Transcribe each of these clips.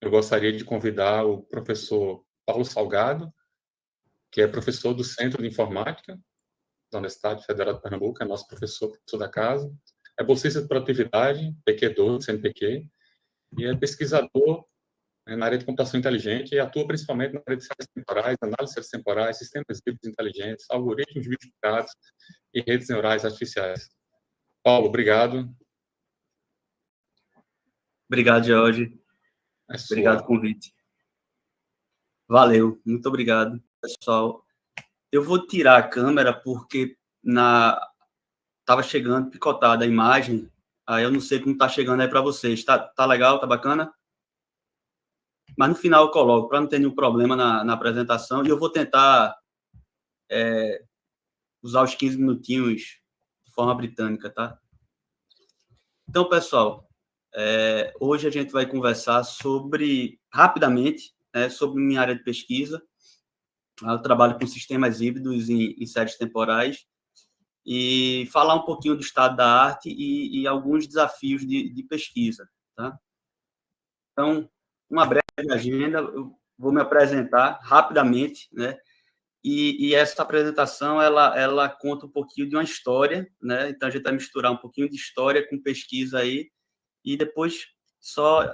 eu gostaria de convidar o professor Paulo Salgado, que é professor do Centro de Informática da Universidade Federal de Pernambuco, é nosso professor da casa, é bolsista de produtividade, PQ2, CNPq, e é pesquisador na área de computação inteligente e atua principalmente na área de séries temporais, análise de séries temporais, sistemas híbridos inteligentes, algoritmos bidistribuidos e redes neurais artificiais. Paulo, obrigado. Obrigado, Jorge. Obrigado pelo convite. Valeu, muito obrigado, pessoal. Eu vou tirar a câmera porque estava chegando picotada a imagem, aí eu não sei como está chegando aí para vocês. Tá legal? Tá bacana? Mas no final eu coloco, para não ter nenhum problema na apresentação, e eu vou tentar usar os 15 minutinhos de forma britânica, tá? Então, pessoal, hoje a gente vai conversar rapidamente, sobre minha área de pesquisa. Eu trabalho com sistemas híbridos em séries temporais e falar um pouquinho do estado da arte e alguns desafios de pesquisa, tá? Então, uma breve agenda, eu vou me apresentar rapidamente, né? E essa apresentação, ela conta um pouquinho de uma história, né? Então, a gente vai misturar um pouquinho de história com pesquisa aí, e depois só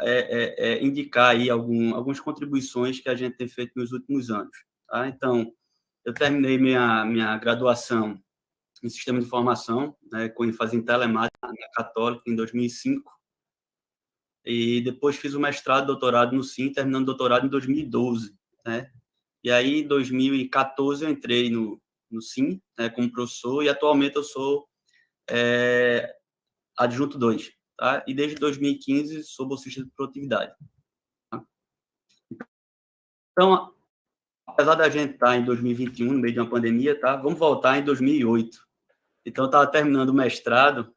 indicar aí algumas contribuições que a gente tem feito nos últimos anos, tá? Então, eu terminei minha graduação em Sistema de Informação, né, com ênfase em telemática na Católica, em 2005, e depois fiz o mestrado e doutorado no SIM, terminando o doutorado em 2012, né? E aí, em 2014, eu entrei no SIM, né, como professor, e atualmente eu sou adjunto 2, tá? E desde 2015 sou bolsista de produtividade. Tá? Então, apesar da gente estar em 2021, no meio de uma pandemia, tá? Vamos voltar em 2008. Então, eu estava terminando o mestrado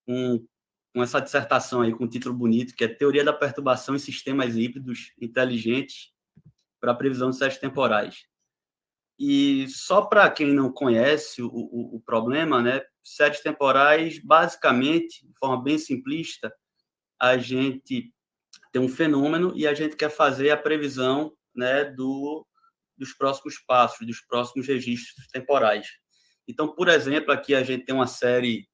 com essa dissertação aí, com um título bonito, que é Teoria da Perturbação em Sistemas Híbridos Inteligentes para a Previsão de Séries Temporais. E só para quem não conhece o problema, né, séries temporais, basicamente, de forma bem simplista, a gente tem um fenômeno e a gente quer fazer a previsão, né, dos próximos passos, dos próximos registros temporais. Então, por exemplo, aqui a gente tem uma série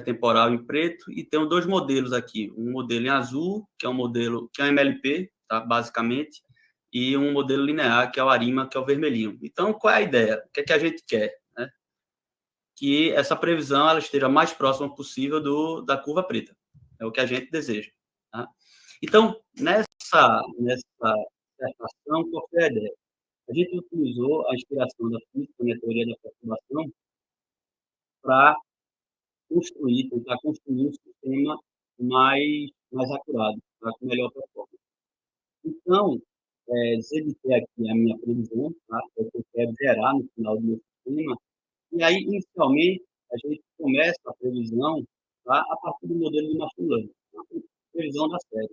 temporal em preto e tem dois modelos aqui, um modelo em azul, que é um modelo que é um MLP, tá, basicamente, e um modelo linear, que é o ARIMA, que é o vermelhinho. Então, qual é a ideia? O que é que a gente quer? Né? Que essa previsão ela esteja mais próxima possível da curva preta. É o que a gente deseja. Tá? Então, nessa dissertação, qual foi a ideia? A gente utilizou a inspiração da física, a teoria da perturbação, para tentar construir um sistema mais acurado, com melhor performance. Então, executei aqui a minha previsão, tá? É o que eu quero gerar no final do meu sistema. E aí, inicialmente, a gente começa a previsão, tá? A partir do modelo de machine learning, a previsão da série.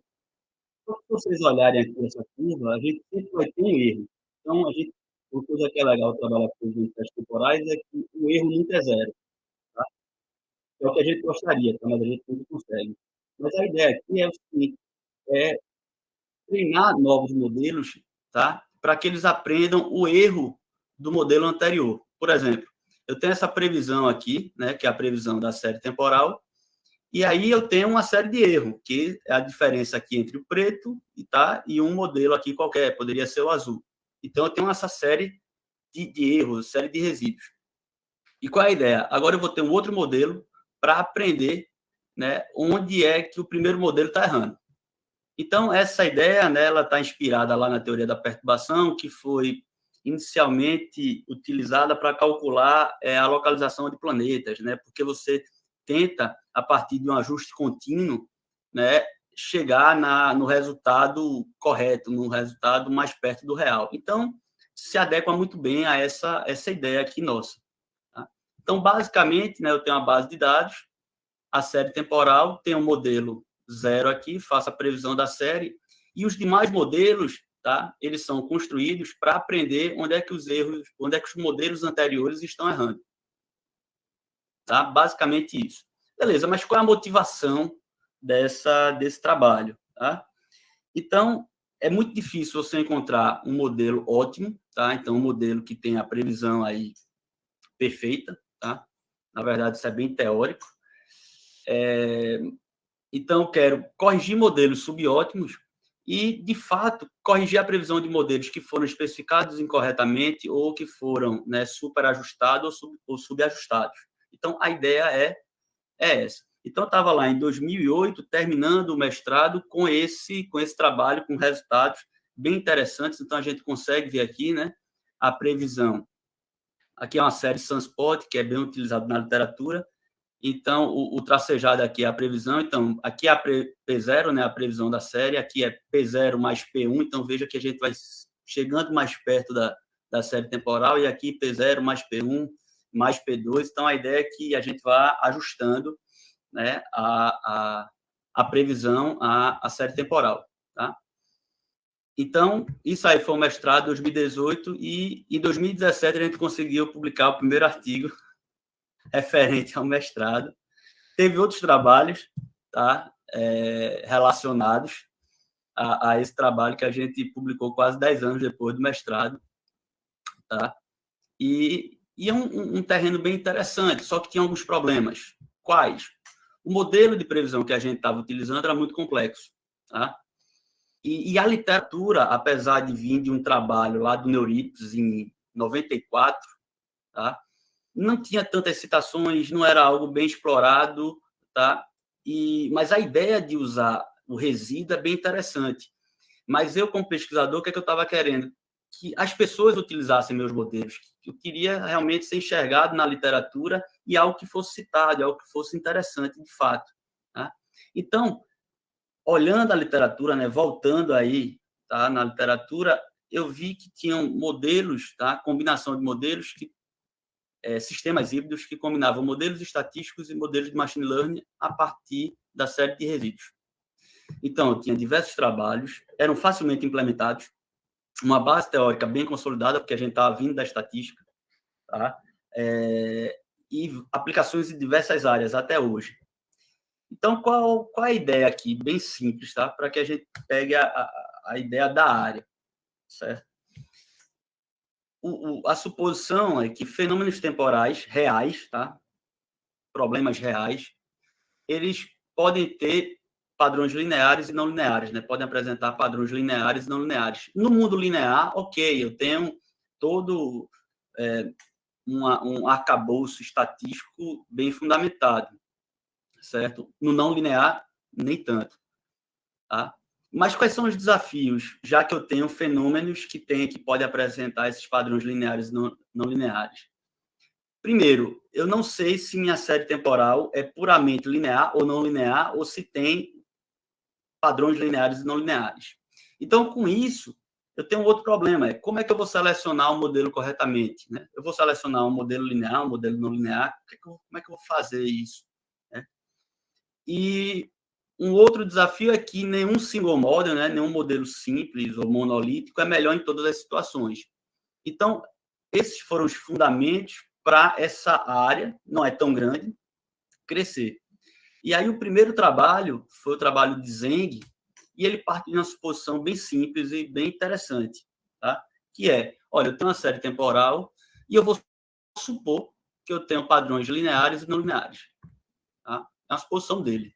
Então, se vocês olharem aqui essa curva, a gente sempre vai ter um erro. Então, uma coisa que é legal trabalhar com os testes temporais é que o erro nunca é zero. Tá? É o que a gente gostaria, tá? Mas a gente não consegue. Mas a ideia aqui é o seguinte, treinar novos modelos, tá? Para que eles aprendam o erro do modelo anterior. Por exemplo, eu tenho essa previsão aqui, né, que é a previsão da série temporal, e aí eu tenho uma série de erros, que é a diferença aqui entre o preto e um modelo aqui qualquer, poderia ser o azul. Então, eu tenho essa série de erros, série de resíduos. E qual é a ideia? Agora eu vou ter um outro modelo para aprender, né, onde é que o primeiro modelo está errando. Então, essa ideia, né, ela está inspirada lá na teoria da perturbação, que foi inicialmente utilizada para calcular a localização de planetas, né, porque você tenta, a partir de um ajuste contínuo, né, chegar no resultado correto, no resultado mais perto do real. Então, se adequa muito bem a essa ideia aqui nossa. Tá? Então, basicamente, né, eu tenho uma base de dados, a série temporal, tem um modelo 0 aqui, faço a previsão da série, e os demais modelos, tá, eles são construídos para aprender onde é que os modelos anteriores estão errando. Tá? Basicamente isso. Beleza, mas qual é a motivação desse trabalho? Tá? Então, é muito difícil você encontrar um modelo ótimo, tá? Então, um modelo que tenha a previsão aí perfeita, tá? Na verdade, isso é bem teórico. Então, quero corrigir modelos subótimos e, de fato, corrigir a previsão de modelos que foram especificados incorretamente ou que foram, né, superajustados ou subajustados. Então, a ideia é essa. Então, eu estava lá em 2008, terminando o mestrado com esse trabalho, com resultados bem interessantes. Então, a gente consegue ver aqui, né, a previsão. Aqui é uma série Sunspot, que é bem utilizado na literatura. Então, o tracejado aqui é a previsão. Então, aqui é a P0, né, a previsão da série. Aqui é P0 mais P1. Então, veja que a gente vai chegando mais perto da série temporal. E aqui P0 mais P1 mais P2. Então, a ideia é que a gente vá ajustando, né, a previsão à série temporal. Tá? Então, isso aí foi o mestrado em 2018 e em 2017 a gente conseguiu publicar o primeiro artigo referente ao mestrado. Teve outros trabalhos, tá, relacionados a esse trabalho que a gente publicou quase 10 anos depois do mestrado. Tá? E é um terreno bem interessante, só que tinha alguns problemas. Quais? O modelo de previsão que a gente estava utilizando era muito complexo. Tá? E a literatura, apesar de vir de um trabalho lá do Neurips em 94, tá? Não tinha tantas citações, não era algo bem explorado, tá? Mas a ideia de usar o resíduo é bem interessante. Mas eu, como pesquisador, o que é que eu estava querendo? Que as pessoas utilizassem meus modelos. Eu queria realmente ser enxergado na literatura e algo que fosse citado, algo que fosse interessante, de fato. Tá? Então, olhando a literatura, né, voltando aí, tá, na literatura, eu vi que tinham modelos, tá, combinação de modelos, sistemas híbridos que combinavam modelos estatísticos e modelos de machine learning a partir da série de resíduos. Então, eu tinha diversos trabalhos, eram facilmente implementados, uma base teórica bem consolidada, porque a gente estava vindo da estatística, tá? E aplicações em diversas áreas até hoje. Então, qual a ideia aqui? Bem simples, tá? Para que a gente pegue a ideia da área, certo? A suposição é que fenômenos temporais reais, tá? Problemas reais, eles podem ter padrões lineares e não lineares, né? Podem apresentar padrões lineares e não lineares. No mundo linear, ok, eu tenho todo um arcabouço estatístico bem fundamentado, certo? No não linear, nem tanto. Tá? Mas quais são os desafios, já que eu tenho fenômenos que podem apresentar esses padrões lineares e não lineares? Primeiro, eu não sei se minha série temporal é puramente linear ou não linear, ou se tem padrões lineares e não lineares. Então, com isso, eu tenho um outro problema, como é que eu vou selecionar um modelo corretamente? Né? Eu vou selecionar um modelo linear, um modelo não linear, como é que eu vou fazer isso? Né? E um outro desafio é que nenhum single model, né, nenhum modelo simples ou monolítico é melhor em todas as situações. Então, esses foram os fundamentos para essa área, não é tão grande, crescer. E aí o primeiro trabalho foi o trabalho de Zeng, e ele parte de uma suposição bem simples e bem interessante, tá? Que é, olha, eu tenho uma série temporal e eu vou supor que eu tenho padrões lineares e não lineares. Tá? É uma suposição dele.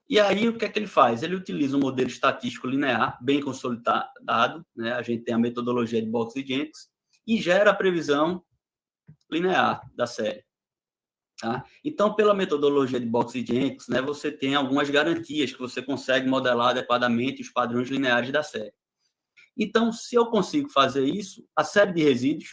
E aí, o que é que ele faz? Ele utiliza um modelo estatístico linear, bem consolidado, né? A gente tem a metodologia de Box e Jenkins, e gera a previsão linear da série. Tá? Então, pela metodologia de Box e Jenkins, né, você tem algumas garantias que você consegue modelar adequadamente os padrões lineares da série. Então, se eu consigo fazer isso, a série de resíduos,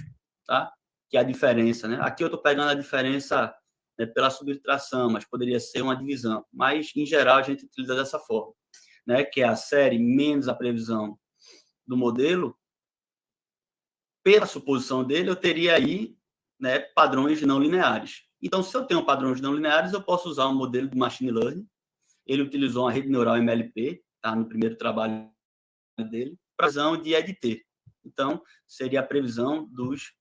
tá? Que é a diferença, né? Aqui eu estou pegando a diferença, né, pela subtração, mas poderia ser uma divisão. Mas, em geral, a gente utiliza dessa forma, né? Que é a série menos a previsão do modelo. Pela suposição dele, eu teria aí, né, padrões não lineares. Então, se eu tenho padrões não lineares, eu posso usar um modelo de machine learning. Ele utilizou uma rede neural MLP, tá? No primeiro trabalho dele, para previsão de EDT. Então, seria a previsão dos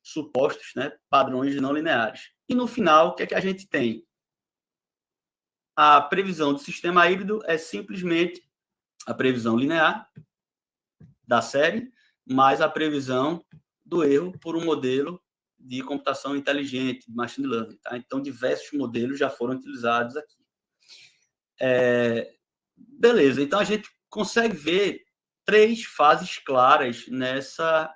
supostos, né, padrões não lineares. E no final, o que é que a gente tem? A previsão do sistema híbrido é simplesmente a previsão linear da série, mais a previsão do erro por um modelo de computação inteligente, de machine learning. Tá? Então, diversos modelos já foram utilizados aqui. Beleza, então a gente consegue ver 3 fases claras nessa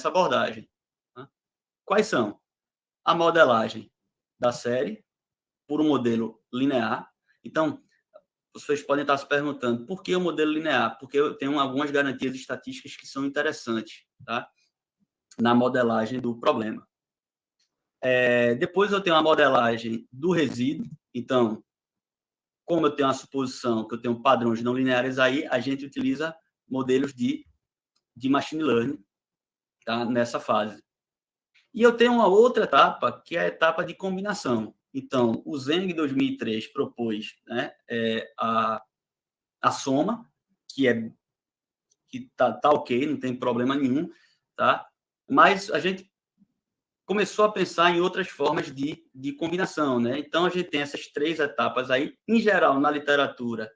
abordagem. Tá? Quais são? A modelagem da série por um modelo linear. Então, vocês podem estar se perguntando, por que o modelo linear? Porque eu tenho algumas garantias estatísticas que são interessantes, tá? Na modelagem do problema. Depois eu tenho a modelagem do resíduo. Então, como eu tenho a suposição que eu tenho padrões não lineares aí, a gente utiliza modelos de machine learning, tá? Nessa fase. E eu tenho uma outra etapa, que é a etapa de combinação. Então, o Zeng, em 2003, propôs, né, a soma, que tá ok, não tem problema nenhum, tá? Mas a gente começou a pensar em outras formas de combinação, né? Então, a gente tem essas 3 etapas aí, em geral, na literatura,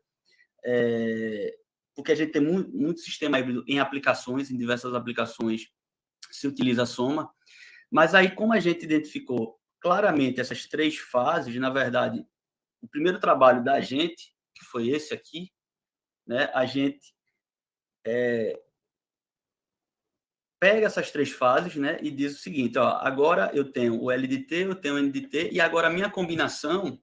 porque a gente tem muito sistema híbrido em aplicações, em diversas aplicações, se utiliza a soma, mas aí, como a gente identificou claramente essas 3 fases, na verdade, o primeiro trabalho da gente, que foi esse aqui, né, a gente pega essas 3 fases, né, e diz o seguinte, ó, agora eu tenho o LDT, eu tenho o NDT, e agora a minha combinação,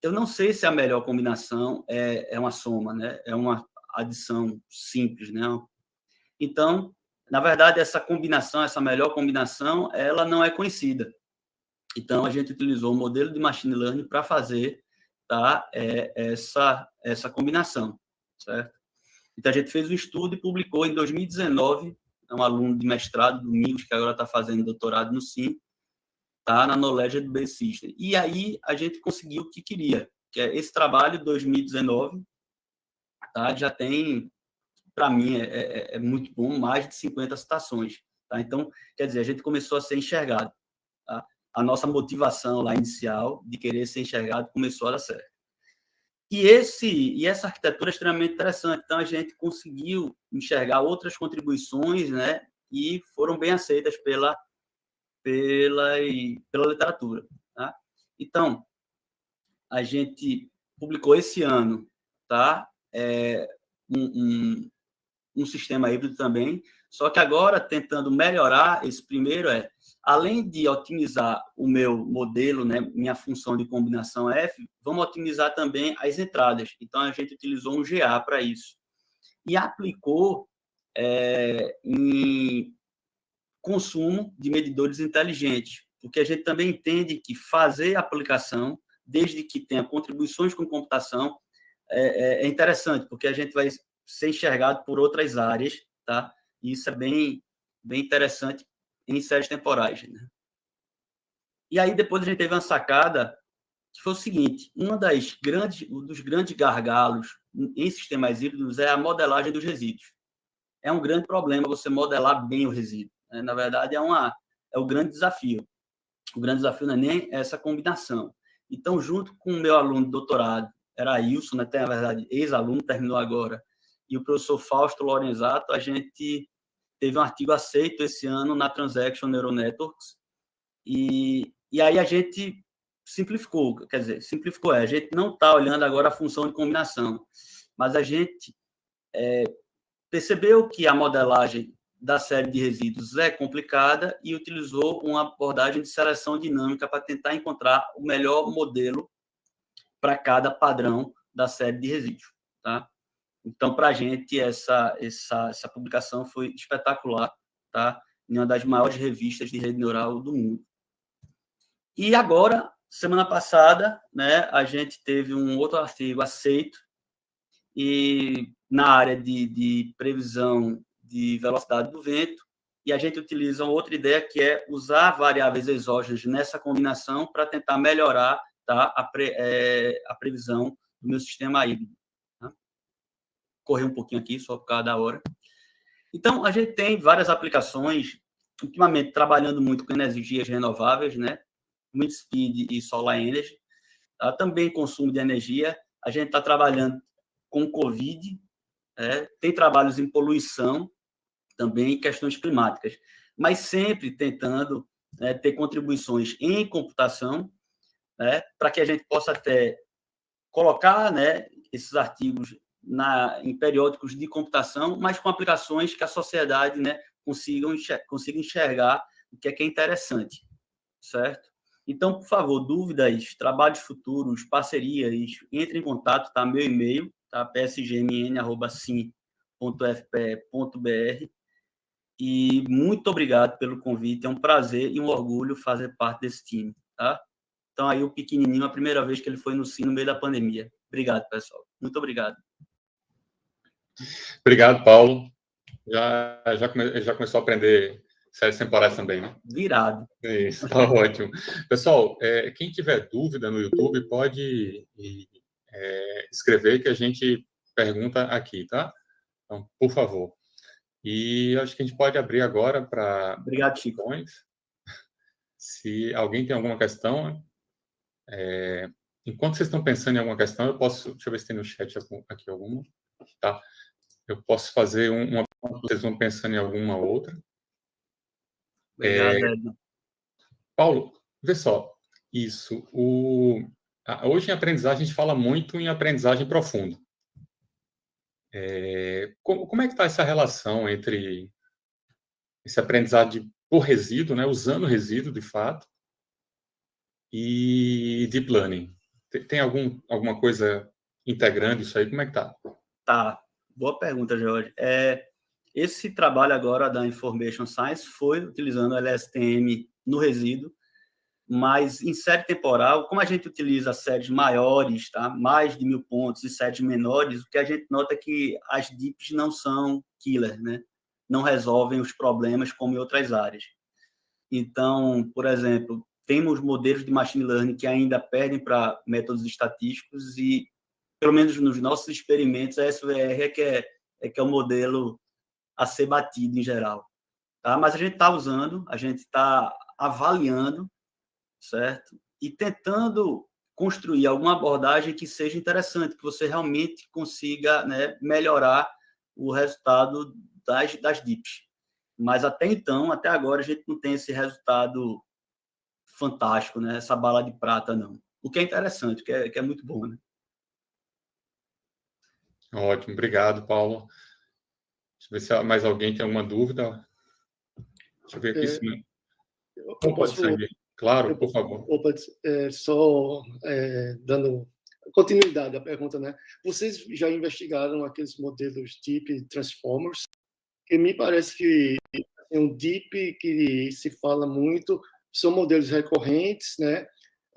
eu não sei se a melhor combinação é uma soma, né, é uma adição simples, né. Então, na verdade, essa combinação, essa melhor combinação, ela não é conhecida. Então, a gente utilizou o modelo de machine learning para fazer, tá, essa combinação, certo? Então, a gente fez um estudo e publicou em 2019, é um aluno de mestrado, Domingos, que agora está fazendo doutorado no SIM, tá, na Knowledge Base System. E aí, a gente conseguiu o que queria, que é esse trabalho de 2019, tá, já tem, para mim, é muito bom, mais de 50 citações. Tá? Então, quer dizer, a gente começou a ser enxergado. Tá? A nossa motivação lá inicial de querer ser enxergado começou a dar certo. E essa arquitetura é extremamente interessante. Então, a gente conseguiu enxergar outras contribuições, né? E foram bem aceitas pela literatura. Tá? Então, a gente publicou esse ano, tá? Um sistema híbrido também, só que agora tentando melhorar esse primeiro além de otimizar o meu modelo, né, minha função de combinação F, vamos otimizar também as entradas. Então, a gente utilizou um GA para isso. E aplicou em consumo de medidores inteligentes, porque a gente também entende que fazer aplicação, desde que tenha contribuições com computação, é interessante, porque a gente vai ser enxergado por outras áreas, tá? E isso é bem interessante em séries temporais, né? E aí depois a gente teve uma sacada que foi o seguinte: dos grandes gargalos em sistemas híbridos é a modelagem dos resíduos. É um grande problema você modelar bem o resíduo, né? Na verdade, é o grande desafio. O grande desafio não é nem essa combinação. Então, junto com o meu aluno de doutorado, era Wilson, né, na verdade, ex-aluno, terminou agora, e o professor Fausto Lorenzato, a gente teve um artigo aceito esse ano na Transaction Neural Networks, e aí a gente simplificou, a gente não está olhando agora a função de combinação, mas a gente percebeu que a modelagem da série de resíduos é complicada e utilizou uma abordagem de seleção dinâmica para tentar encontrar o melhor modelo para cada padrão da série de resíduos. Tá? Então, para a gente, essa publicação foi espetacular, tá? Em uma das maiores revistas de rede neural do mundo. E agora, semana passada, né, a gente teve um outro artigo aceito e na área de previsão de velocidade do vento, e a gente utiliza uma outra ideia, que é usar variáveis exógenas nessa combinação para tentar melhorar, tá, a previsão do meu sistema híbrido. Tá? Correr um pouquinho aqui, só por causa da hora. Então, a gente tem várias aplicações, ultimamente trabalhando muito com energias renováveis, né? Wind speed e solar energy, tá? Também consumo de energia. A gente está trabalhando com Covid, tem trabalhos em poluição, também em questões climáticas, mas sempre tentando ter contribuições em computação, para que a gente possa até colocar, esses artigos em periódicos de computação, mas com aplicações que a sociedade, consiga enxergar o que é interessante, certo? Então, por favor, dúvidas, trabalhos futuros, parcerias, entre em contato, tá? Meu e-mail, tá? psgmn@sim.fpe.br. E muito obrigado pelo convite, é um prazer e um orgulho fazer parte desse time, tá? Então, aí o pequenininho, a primeira vez que ele foi no SIM no meio da pandemia. Obrigado, pessoal. Muito obrigado. Obrigado, Paulo. Já começou a aprender séries temporais também, né? Virado. Isso, tá ótimo. Pessoal, quem tiver dúvida no YouTube, pode escrever que a gente pergunta aqui, tá? Então, por favor. E acho que a gente pode abrir agora para questões. Se alguém tem alguma questão, enquanto vocês estão pensando em alguma questão, eu posso... Deixa eu ver se tem no chat aqui alguma. Tá. Eu posso fazer uma... Vocês vão pensando em alguma outra. Obrigado, Edno. Paulo, vê só. Isso. Hoje em aprendizagem, a gente fala muito em aprendizagem profunda. Como é que está essa relação entre esse aprendizado por resíduo, usando resíduo, de fato, e deep learning? Tem alguma coisa integrando isso aí? Como é que está? Tá. Boa pergunta, Jorge. Esse trabalho agora da Information Science foi utilizando LSTM no resíduo, mas em série temporal, como a gente utiliza séries maiores, tá? Mais de 1.000 pontos e séries menores, o que a gente nota é que as DIPs não são killer, né? Não resolvem os problemas como em outras áreas. Então, por exemplo, temos modelos de machine learning que ainda perdem para métodos estatísticos e, pelo menos nos nossos experimentos, a SVR é que é o modelo a ser batido em geral. Tá? Mas a gente está usando, a gente está avaliando, certo? E tentando construir alguma abordagem que seja interessante, que você realmente consiga, melhorar o resultado das DIPs. Mas até então, até agora, a gente não tem esse resultado fantástico, essa bala de prata, não. O que é interessante, que é muito bom, né? Ótimo, obrigado, Paulo. Deixa eu ver se mais alguém tem alguma dúvida. Deixa eu ver aqui se... Como pode seguir? Claro, por favor. Só dando continuidade à pergunta, né? Vocês já investigaram aqueles modelos Deep Transformers? Que me parece que é um Deep que se fala muito, são modelos recorrentes, né?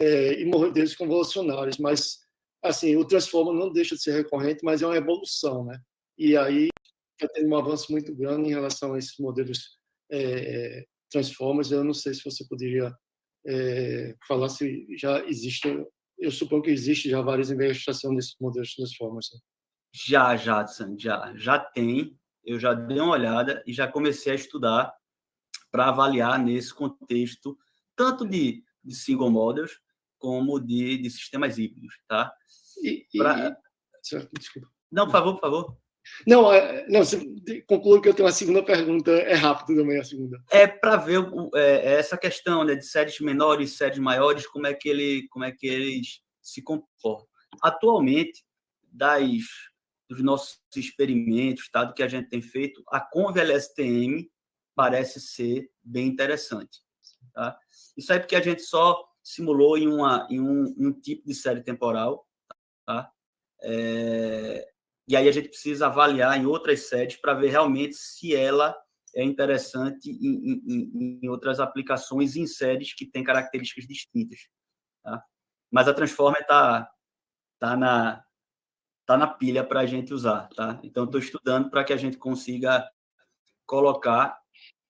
E modelos convolucionários, mas assim, o Transformer não deixa de ser recorrente, mas é uma evolução, né? E aí já tem um avanço muito grande em relação a esses modelos Transformers. Eu não sei se você poderia falar se já existe. Eu suponho que existe já várias investigações desses modelos Transformers. Né? Já tem. Eu já dei uma olhada e já comecei a estudar para avaliar nesse contexto tanto de single models como de sistemas híbridos, tá? Desculpa. Não, por favor. Não, você conclui que eu tenho uma segunda pergunta, é rápido também a segunda. Para ver essa questão, de séries menores, séries maiores, como é que eles se comportam. Atualmente, dos nossos experimentos, tá, do que a gente tem feito, a Conv-LSTM parece ser bem interessante. Tá? Isso aí porque a gente só simulou em um tipo de série temporal, tá? E aí a gente precisa avaliar em outras séries para ver realmente se ela é interessante em outras aplicações em séries que têm características distintas. Tá? Mas a Transformer está na pilha para a gente usar. Tá? Então, estou estudando para que a gente consiga colocar,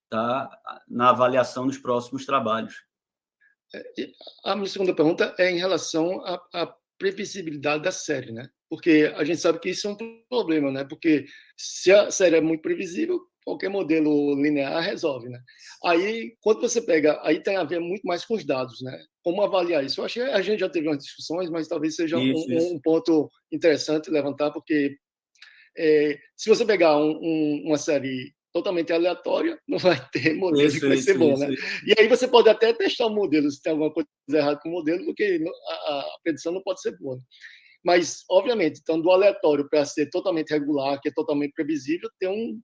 tá, na avaliação dos próximos trabalhos. A minha segunda pergunta é em relação à previsibilidade da série, né? Porque a gente sabe que isso é um problema, né? Porque se a série é muito previsível, qualquer modelo linear resolve, né? Aí, quando você pega, aí tem a ver muito mais com os dados, né? como avaliar isso. Eu acho que a gente já teve umas discussões, mas talvez seja Isso. um ponto interessante levantar, porque se você pegar uma série totalmente aleatória, não vai ter modelo que vai ser bom, né? E aí você pode até testar o modelo, se tem alguma coisa errada com o modelo, porque a predição não pode ser boa. Mas, obviamente, então, do aleatório para ser totalmente regular, que é totalmente previsível, tem um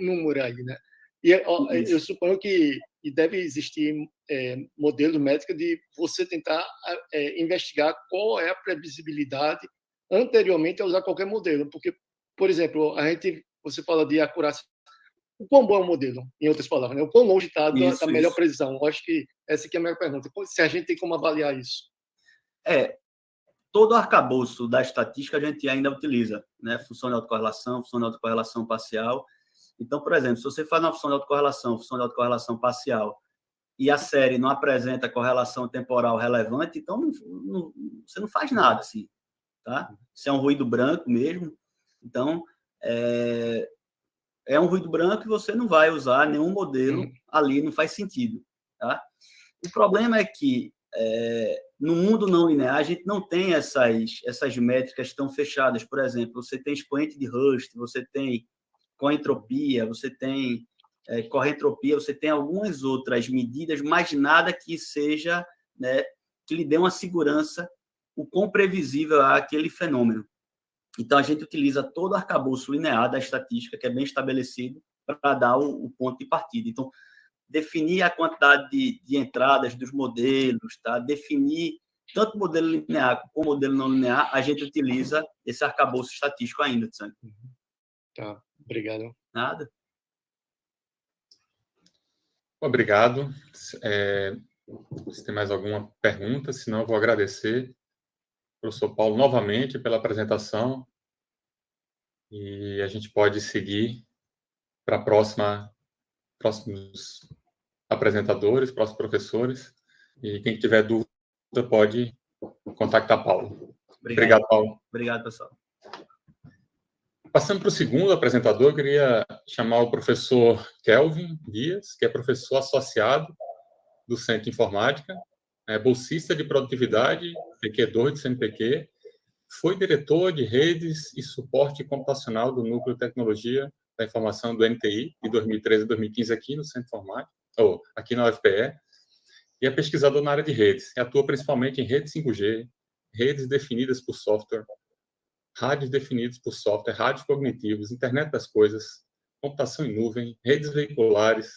número aí, né? E eu suponho que deve existir modelos métricos de você tentar investigar qual é a previsibilidade anteriormente a usar qualquer modelo. Porque, por exemplo, você fala de acurácia. O quão bom é o modelo, em outras palavras, né? O quão longe está da melhor precisão? Eu acho que essa aqui é a minha pergunta. Se a gente tem como avaliar isso. Todo arcabouço da estatística a gente ainda utiliza, né? Função de autocorrelação parcial. Então, por exemplo, se você faz uma função de autocorrelação parcial, e a série não apresenta correlação temporal relevante, então você não faz nada, assim, tá? Isso é um ruído branco mesmo. Então, é um ruído branco e você não vai usar nenhum modelo ali, não faz sentido, tá? O problema é que no mundo não linear, a gente não tem essas métricas tão fechadas. Por exemplo, você tem expoente de Hurst, você tem coentropia, você tem correntropia, você tem algumas outras medidas, mas nada que seja, né, que lhe dê uma segurança o quão previsível é aquele fenômeno. Então, a gente utiliza todo o arcabouço linear da estatística, que é bem estabelecido, para dar o ponto de partida. Então, definir a quantidade de entradas dos modelos, tá? Definir tanto modelo linear como modelo não linear, a gente utiliza esse arcabouço estatístico ainda, Tsang. Tá, obrigado. Nada. Obrigado. Se tem mais alguma pergunta, senão eu vou agradecer ao professor Paulo novamente pela apresentação e a gente pode seguir para próximos apresentadores, próximos professores, e quem tiver dúvida pode contactar Paulo. Obrigado, Paulo. Obrigado, pessoal. Passando para o segundo apresentador, eu queria chamar o professor Kelvin Dias, que é professor associado do Centro de Informática, bolsista de produtividade, PQ2 do CNPq, foi diretor de redes e suporte computacional do Núcleo de Tecnologia da Informação do NTI, de 2013 a 2015, aqui no Centro de Informática, aqui na UFPE, e é pesquisador na área de redes, e atua principalmente em redes 5G, redes definidas por software, rádios definidos por software, rádios cognitivos, internet das coisas, computação em nuvem, redes veiculares,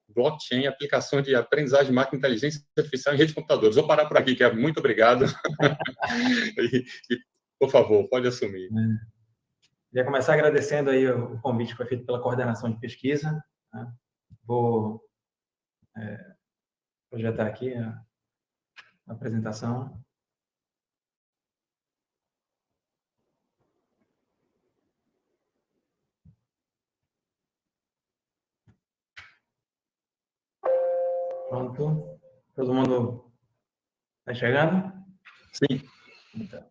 blockchain, aplicação de aprendizagem de máquina, inteligência artificial em redes de computadores. Vou parar por aqui, Kevin. Muito obrigado. Por favor, pode assumir. Queria começar agradecendo aí o convite que foi feito pela coordenação de pesquisa. Né? Vou projetar aqui a apresentação. Pronto. Todo mundo está enxergando? Sim. Então.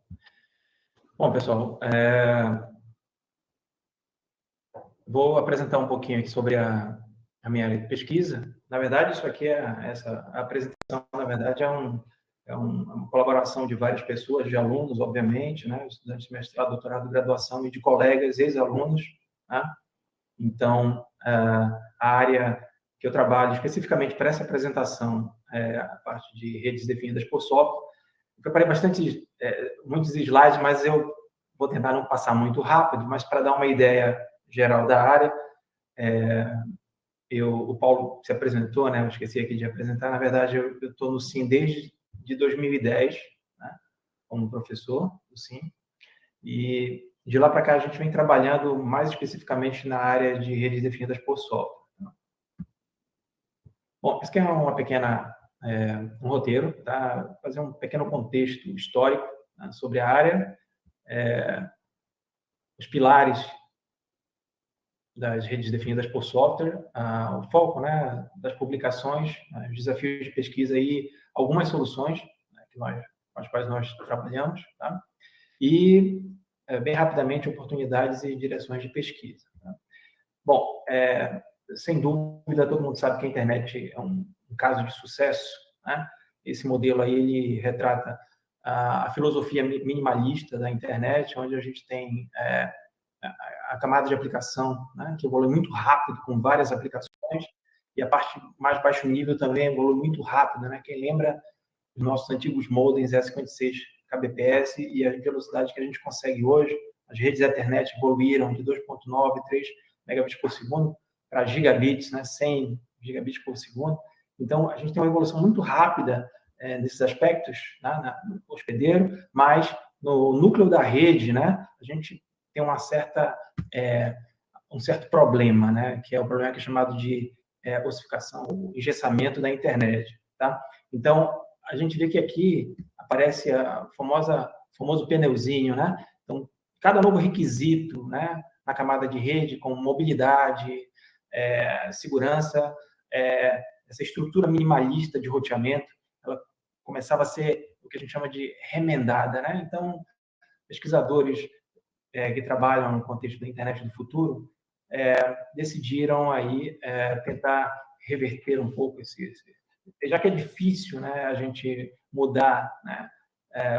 Bom, pessoal, vou apresentar um pouquinho aqui sobre a minha área de pesquisa. Na verdade, isso aqui essa apresentação, na verdade, é uma colaboração de várias pessoas, de alunos, obviamente, né, estudantes de mestrado, doutorado, graduação e de colegas, ex-alunos, né? Então, a área que eu trabalho especificamente para essa apresentação é a parte de redes definidas por software. Eu preparei muitos slides, mas eu vou tentar não passar muito rápido, mas para dar uma ideia geral da área, o Paulo se apresentou, né? Eu esqueci aqui de apresentar. Na verdade, eu estou no SIM desde 2010, né? Como professor do SIM. E de lá para cá a gente vem trabalhando mais especificamente na área de redes definidas por software. Bom, isso aqui é uma pequena um roteiro, tá? Fazer um pequeno contexto histórico, né, sobre a área, os pilares das redes definidas por software, o foco, né, das publicações, os desafios de pesquisa e algumas soluções, né, com as quais nós trabalhamos, tá? E, bem rapidamente, oportunidades e direções de pesquisa. Tá? Bom, sem dúvida, todo mundo sabe que a internet é um caso de sucesso, né? esse modelo aí, ele retrata a filosofia minimalista da internet, onde a gente tem a camada de aplicação, né, que evolui muito rápido, com várias aplicações, e a parte mais baixo nível também evolui muito rápido, né? Quem lembra dos nossos antigos modems S56 kbps e a velocidade que a gente consegue hoje, as redes Ethernet evoluíram de 2.9, 3 megabits por segundo para gigabits, né, 100 gigabits por segundo. Então, a gente tem uma evolução muito rápida nesses aspectos, né, no hospedeiro, mas no núcleo da rede, né, a gente tem um certo problema, né, que é o problema que é chamado de ossificação, o engessamento da internet. Tá? Então, a gente vê que aqui aparece famoso pneuzinho, né? Então, cada novo requisito, né, na camada de rede, como mobilidade, segurança, essa estrutura minimalista de roteamento, ela começava a ser o que a gente chama de remendada, né? Então, pesquisadores que trabalham no contexto da internet do futuro decidiram aí tentar reverter um pouco já que é difícil, né, a gente mudar, né,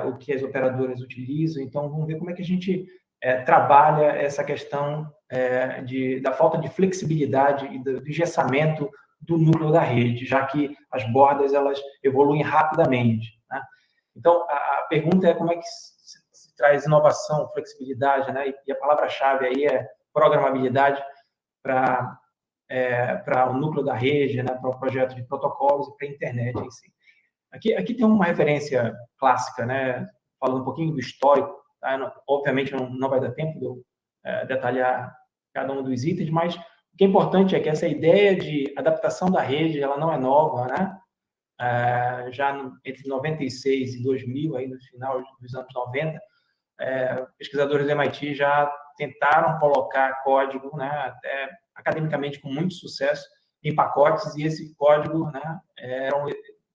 o que as operadoras utilizam, então vamos ver como é que a gente trabalha essa questão da falta de flexibilidade e do engessamento do núcleo da rede, já que as bordas elas evoluem rapidamente, né? Então, a pergunta é como é que se traz inovação, flexibilidade, né? E a palavra-chave aí é programabilidade para o núcleo da rede, né? Para o projeto de protocolos e para a internet em si. Aqui tem uma referência clássica, né? Falando um pouquinho do histórico, tá? Obviamente não vai dar tempo de eu detalhar cada um dos itens, mas o que é importante é que essa ideia de adaptação da rede, ela não é nova, né? Já entre 96 e 2000, aí no final dos anos 90, pesquisadores do MIT já tentaram colocar código, né, até academicamente com muito sucesso, em pacotes, e esse código, né,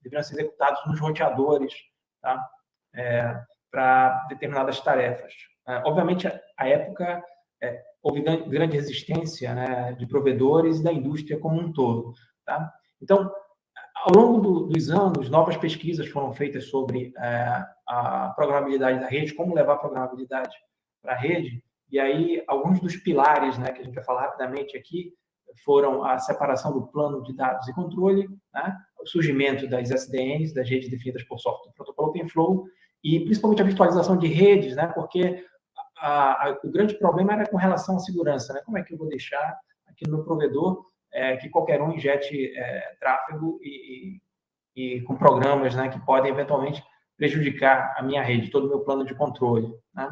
deveriam ser executados nos roteadores, tá? Para determinadas tarefas. Obviamente, à época, houve grande resistência, né, de provedores e da indústria como um todo. Tá? Então, ao longo dos anos, novas pesquisas foram feitas sobre a programabilidade da rede, como levar a programabilidade para a rede, e aí alguns dos pilares, né, que a gente vai falar rapidamente aqui, foram a separação do plano de dados e controle, né, o surgimento das SDNs, das redes definidas por software do protocolo OpenFlow, e principalmente a virtualização de redes, né, porque o grande problema era com relação à segurança, né? Como é que eu vou deixar aqui no meu provedor que qualquer um injete tráfego e com programas, né, que podem eventualmente prejudicar a minha rede, todo o meu plano de controle, né?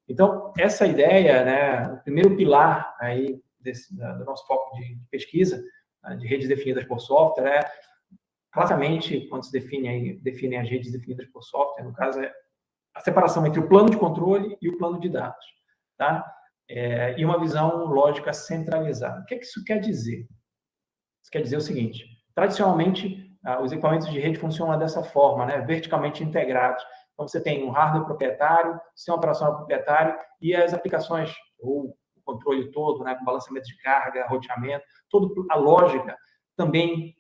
Então, essa ideia, né, o primeiro pilar aí do nosso foco de pesquisa, de redes definidas por software, claramente, quando se definem as redes definidas por software, no caso, a separação entre o plano de controle e o plano de dados, tá? E uma visão lógica centralizada. O que é que isso quer dizer? Isso quer dizer o seguinte: tradicionalmente, os equipamentos de rede funcionam dessa forma, né? Verticalmente integrados. Então, você tem um hardware proprietário, sistema operacional proprietário e as aplicações, ou o controle todo, né? Com balanceamento de carga, roteamento, toda a lógica também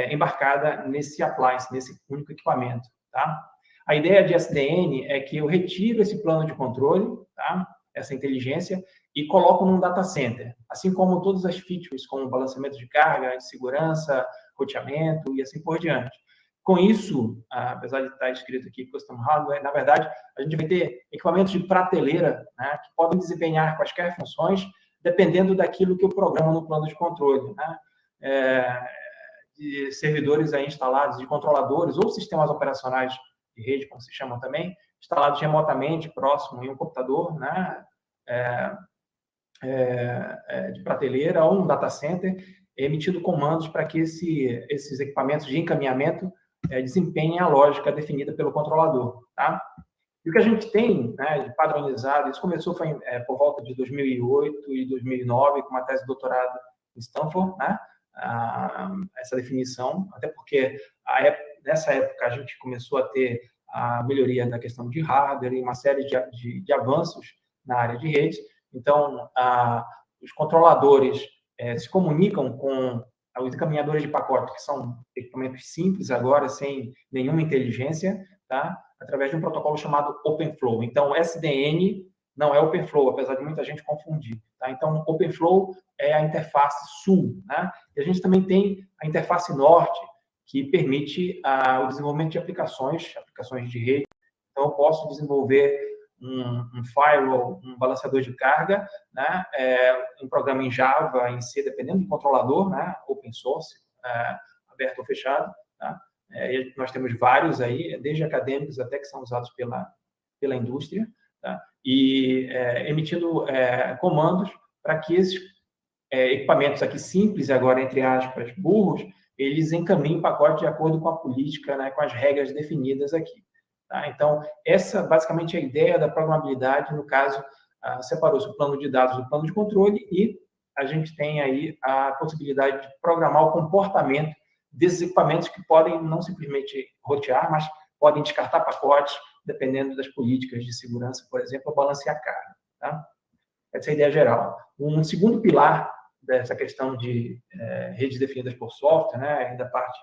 embarcada nesse appliance, nesse único equipamento, tá? A ideia de SDN é que eu retiro esse plano de controle, tá? Essa inteligência, e coloco num data center, assim como todas as features, como balanceamento de carga, de segurança, roteamento e assim por diante. Com isso, apesar de estar escrito aqui Custom Hardware, na verdade, a gente vai ter equipamentos de prateleira, né, que podem desempenhar quaisquer funções, dependendo daquilo que eu programo no plano de controle, né? De servidores aí instalados, de controladores ou sistemas operacionais de rede, como se chamam também, instalados remotamente, próximo em um computador, né, de prateleira ou um data center, emitindo comandos para que esses equipamentos de encaminhamento desempenhem a lógica definida pelo controlador. Tá? E o que a gente tem, né, de padronizado, isso começou por volta de 2008 e 2009, com uma tese de doutorado em Stanford, né, essa definição, até porque nessa época a gente começou a ter a melhoria da questão de hardware e uma série de avanços na área de redes. Então, os controladores se comunicam com os encaminhadores de pacote, que são equipamentos simples agora, sem nenhuma inteligência, tá? Através de um protocolo chamado OpenFlow. Então, SDN não é OpenFlow, apesar de muita gente confundir. Tá? Então, OpenFlow é a interface sul. Né? E a gente também tem a interface norte, que permite o desenvolvimento de aplicações de rede. Então, eu posso desenvolver um firewall, um balanceador de carga, né? Um programa em Java, em C, dependendo do controlador, né? Open source, aberto ou fechado. Tá? Nós temos vários aí, desde acadêmicos até que são usados pela indústria, tá? E emitindo comandos para que esses equipamentos aqui simples, agora entre aspas, burros, eles encaminhem o pacote de acordo com a política, né? Com as regras definidas aqui. Tá? Então, essa basicamente é a ideia da programabilidade. No caso, separou-se o plano de dados do plano de controle e a gente tem aí a possibilidade de programar o comportamento desses equipamentos que podem não simplesmente rotear, mas podem descartar pacotes, dependendo das políticas de segurança, por exemplo, ou balancear carga. Tá? Essa é a ideia geral. Um segundo pilar dessa questão de redes definidas por software, né, da parte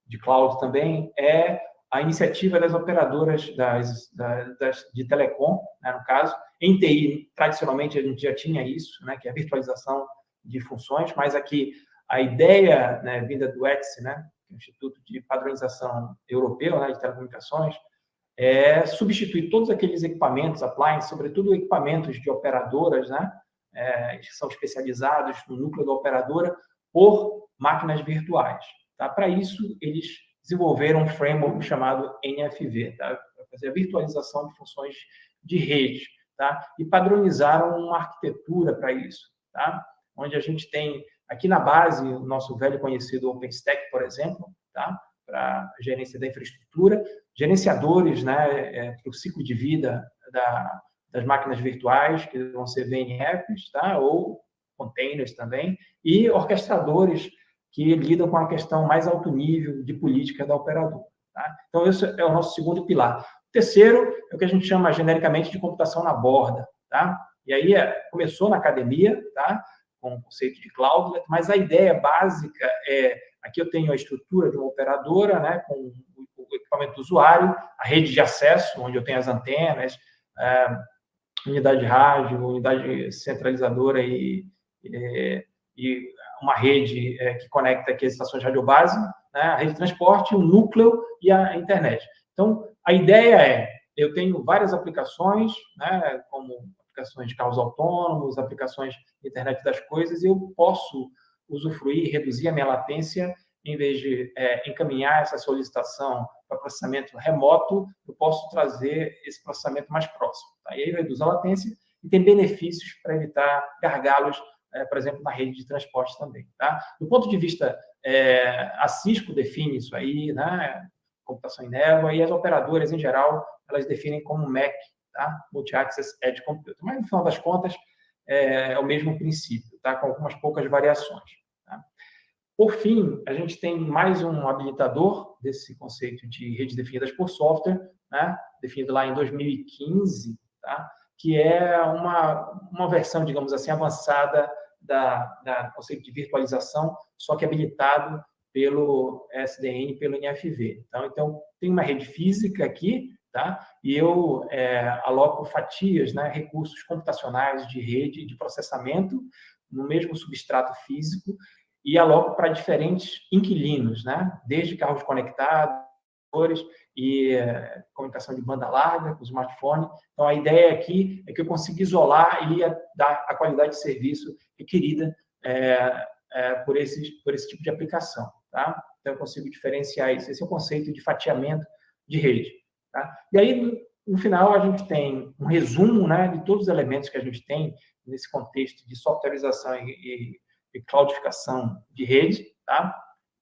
de cloud também, é a iniciativa das operadoras de telecom, né, no caso. Em TI, tradicionalmente, a gente já tinha isso, né, que é a virtualização de funções, mas aqui a ideia, né, vinda do ETSI, né, que é o Instituto de Padronização Europeu, né, de Telecomunicações, é substituir todos aqueles equipamentos, appliances, sobretudo equipamentos de operadoras, né, que são especializados no núcleo da operadora, por máquinas virtuais. Tá? Para isso, eles desenvolveram um framework chamado NFV, tá? Para fazer a virtualização de funções de rede, tá? E padronizaram uma arquitetura para isso, tá? Onde a gente tem aqui na base o nosso velho conhecido OpenStack, por exemplo, tá? Para gerência da infraestrutura, gerenciadores, né, para o ciclo de vida das máquinas virtuais, que vão ser VNFs, tá? Ou containers também, e orquestradores que lidam com a questão mais alto nível de política da operadora. Tá? Então, esse é o nosso segundo pilar. O terceiro é o que a gente chama genericamente de computação na borda. Tá? E aí começou na academia, tá? Com o conceito de cloudlet, mas a ideia básica aqui eu tenho a estrutura de uma operadora, né, com o equipamento do usuário, a rede de acesso, onde eu tenho as antenas, unidade de rádio, unidade centralizadora e uma rede que conecta aqui as estações de radiobase, né, a rede de transporte, o núcleo e a internet. Então, a ideia eu tenho várias aplicações, né, como aplicações de carros autônomos, aplicações de internet das coisas, e eu posso usufruir e reduzir a minha latência, em vez de encaminhar essa solicitação para processamento remoto, eu posso trazer esse processamento mais próximo. Tá? E aí reduz a latência e tem benefícios para evitar gargalos, por exemplo, na rede de transporte também. Tá? Do ponto de vista, a Cisco define isso aí, né? Computação em névoa, e as operadoras, em geral, elas definem como MAC, tá? Multi-Access Edge Computing. Mas, no final das contas, é o mesmo princípio, tá? Com algumas poucas variações. Tá? Por fim, a gente tem mais um habilitador desse conceito de redes definidas por software, né? Definido lá em 2015, tá? Que é uma versão, digamos assim, avançada da conceito de virtualização, só que habilitado pelo SDN, pelo NFV. Então, tem uma rede física aqui, tá? E eu aloco fatias, né, recursos computacionais de rede, de processamento, no mesmo substrato físico, e aloco para diferentes inquilinos, né? Desde carros conectados, e comunicação de banda larga com o smartphone. Então, a ideia aqui é que eu consiga isolar e dar a qualidade de serviço requerida por esse tipo de aplicação. Tá? Então, eu consigo diferenciar isso. Esse é o conceito de fatiamento de rede. Tá? E aí, no final, a gente tem um resumo, né, de todos os elementos que a gente tem nesse contexto de softwareização e cloudificação de rede, tá?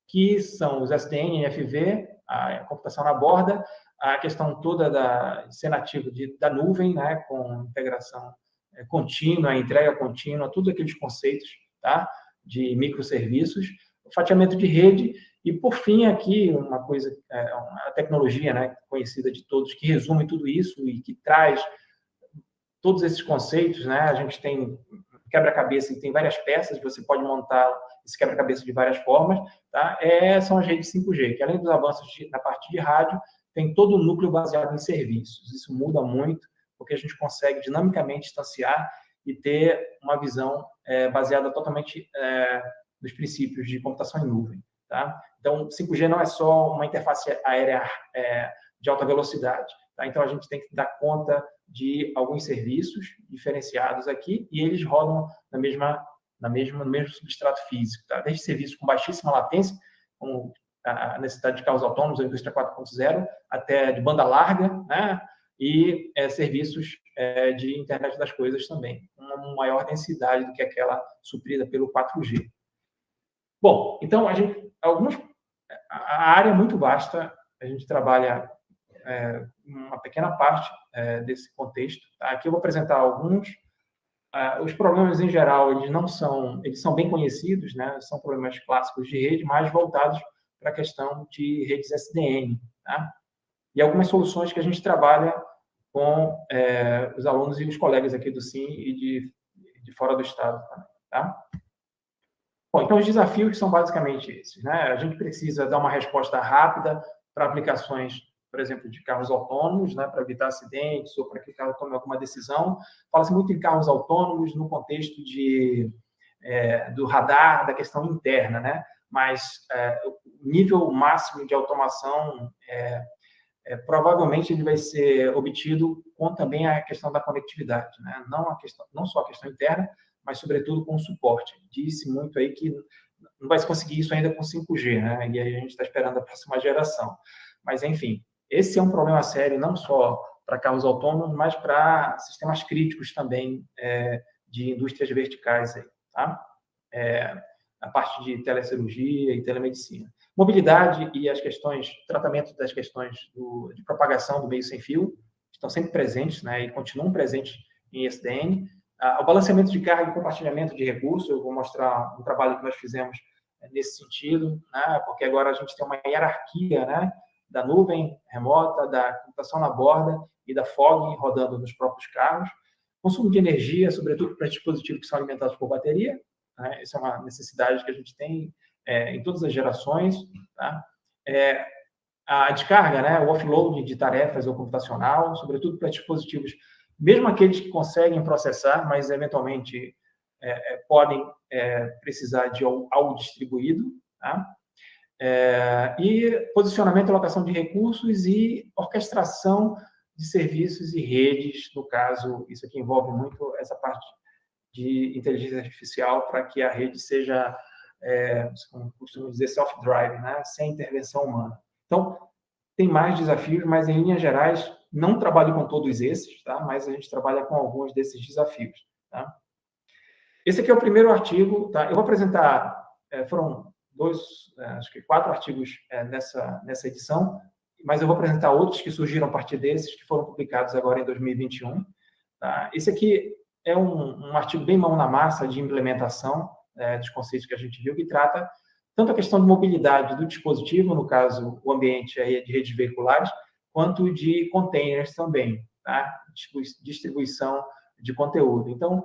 Que são os SDN, NFV, a computação na borda, a questão toda de ser nativo da nuvem, né, com integração contínua, entrega contínua, todos aqueles conceitos, tá, de microserviços, o fatiamento de rede e, por fim, aqui uma coisa, a tecnologia, né, conhecida de todos, que resume tudo isso e que traz todos esses conceitos, né? A gente tem quebra-cabeça e tem várias peças, você pode montar esse quebra-cabeça de várias formas, tá? São as redes 5G, que além dos avanços na parte de rádio, tem todo o núcleo baseado em serviços. Isso muda muito, porque a gente consegue dinamicamente distanciar e ter uma visão baseada totalmente nos princípios de computação em nuvem. Tá? Então, 5G não é só uma interface aérea de alta velocidade. Tá? Então, a gente tem que dar conta de alguns serviços diferenciados aqui e eles rodam no mesmo substrato físico. Tá? Desde serviços com baixíssima latência, como a necessidade de carros autônomos, a indústria 4.0, até de banda larga, né? E serviços de internet das coisas também, com uma maior densidade do que aquela suprida pelo 4G. Bom, então, a área é muito vasta, a gente trabalha uma pequena parte desse contexto. Tá? Aqui eu vou apresentar alguns. Os problemas, em geral, eles são bem conhecidos, né? São problemas clássicos de rede, mais voltados para a questão de redes SDN. Tá? E algumas soluções que a gente trabalha com os alunos e os colegas aqui do SIM e de fora do estado também. Tá? Bom, então, os desafios são basicamente esses. Né? A gente precisa dar uma resposta rápida para aplicações, por exemplo, de carros autônomos, né, para evitar acidentes ou para que o carro tome alguma decisão. Fala-se muito em carros autônomos no contexto do radar, da questão interna, né? Mas o nível máximo de automação provavelmente ele vai ser obtido com também a questão da conectividade, né? Não só a questão interna, mas, sobretudo, com o suporte. Disse muito aí que não vai se conseguir isso ainda com 5G, né? E aí a gente está esperando a próxima geração. Mas, enfim, esse é um problema sério, não só para carros autônomos, mas para sistemas críticos também de indústrias verticais aí, tá? A parte de telecirurgia e telemedicina. Mobilidade e as questões, tratamento das questões de propagação do meio sem fio, estão sempre presentes, né? E continuam presentes em SDN. O balanceamento de carga e compartilhamento de recursos, eu vou mostrar um trabalho que nós fizemos nesse sentido, né? Porque agora a gente tem uma hierarquia, né? Da nuvem remota, da computação na borda e da fog rodando nos próprios carros. Consumo de energia, sobretudo para dispositivos que são alimentados por bateria, né? Essa é uma necessidade que a gente tem em todas as gerações. Tá? A descarga, né? O offload de tarefas ou computacional, sobretudo para dispositivos, mesmo aqueles que conseguem processar, mas eventualmente podem precisar de algo distribuído. Tá? E posicionamento e alocação de recursos e orquestração de serviços e redes, no caso, isso aqui envolve muito essa parte de inteligência artificial para que a rede seja, como costumo dizer, self-driving, né? Sem intervenção humana. Então, tem mais desafios, mas em linhas gerais, não trabalho com todos esses, tá? Mas a gente trabalha com alguns desses desafios. Tá? Esse aqui é o primeiro artigo. Tá? Eu vou apresentar, foram acho que 4 artigos nessa edição, mas eu vou apresentar outros que surgiram a partir desses, que foram publicados agora em 2021. Tá? Esse aqui é um artigo bem mão na massa de implementação dos conceitos que a gente viu, que trata tanto a questão de mobilidade do dispositivo, no caso, o ambiente aí de redes veiculares, quanto de containers também, tá? Distribuição de conteúdo. Então,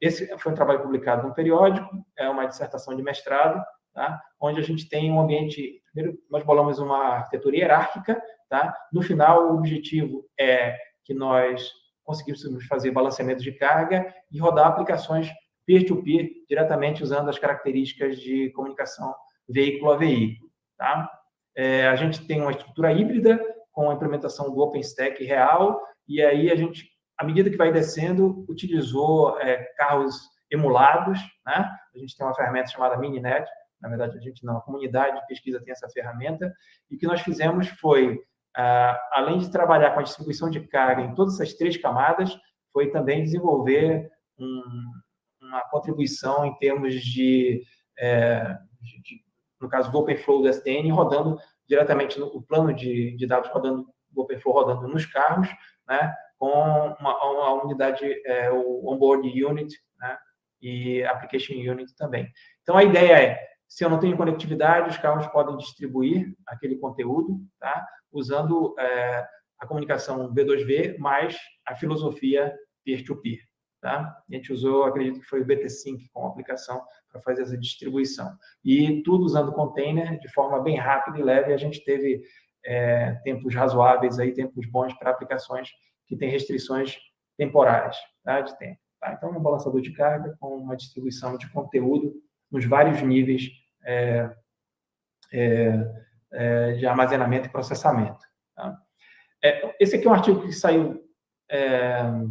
esse foi um trabalho publicado no periódico, é uma dissertação de mestrado, tá? Onde a gente tem um ambiente... Primeiro, nós bolamos uma arquitetura hierárquica, tá? No final, o objetivo é que nós conseguimos fazer balanceamento de carga e rodar aplicações peer-to-peer diretamente usando as características de comunicação veículo a veículo. Tá? A gente tem uma estrutura híbrida com a implementação do OpenStack real e aí a gente, à medida que vai descendo, utilizou carros emulados. Né? A gente tem uma ferramenta chamada Mininet, na verdade, a comunidade de pesquisa tem essa ferramenta, e o que nós fizemos foi, além de trabalhar com a distribuição de carga em todas essas 3 camadas, foi também desenvolver uma contribuição em termos no caso do OpenFlow do SDN, rodando diretamente o plano de dados rodando, o OpenFlow rodando nos carros, né, com uma unidade, o Onboard Unit, né, e Application Unit também. Então, a ideia se eu não tenho conectividade, os carros podem distribuir aquele conteúdo, tá, usando a comunicação V2V mais a filosofia peer-to-peer. tá? A gente usou, acredito que foi o BT-Sync como aplicação para fazer essa distribuição. E tudo usando container de forma bem rápida e leve. A gente teve tempos razoáveis, aí, tempos bons para aplicações que têm restrições temporais, tá? De tempo. Tá? Então, um balançador de carga com uma distribuição de conteúdo nos vários níveis de armazenamento e processamento. Tá? Esse aqui é um artigo que saiu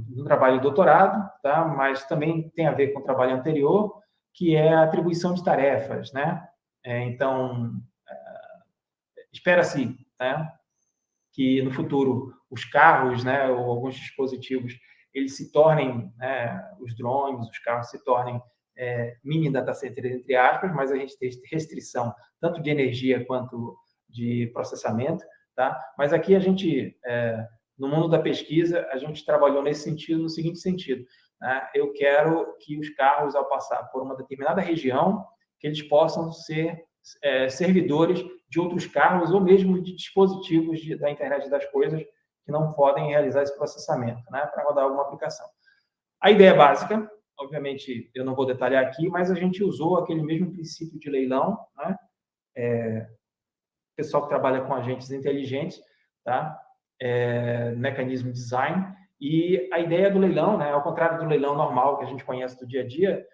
do trabalho de doutorado, tá? Mas também tem a ver com o trabalho anterior, que é a atribuição de tarefas, né? Então, espera-se, né, que no futuro os carros, né, ou alguns dispositivos, eles se tornem, né, os drones, os carros se tornem mini data centers, entre aspas, mas a gente tem restrição tanto de energia quanto de processamento, tá? Mas aqui a gente, no mundo da pesquisa, a gente trabalhou nesse sentido, no seguinte sentido, né? Eu quero que os carros, ao passar por uma determinada região, que eles possam ser servidores de outros carros ou mesmo de dispositivos da internet das coisas que não podem realizar esse processamento, né, para rodar alguma aplicação. A ideia básica, obviamente, eu não vou detalhar aqui, mas a gente usou aquele mesmo princípio de leilão, né, pessoal que trabalha com agentes inteligentes, tá, mecanismo design, e a ideia do leilão, né, ao contrário do leilão normal que a gente conhece do dia a dia,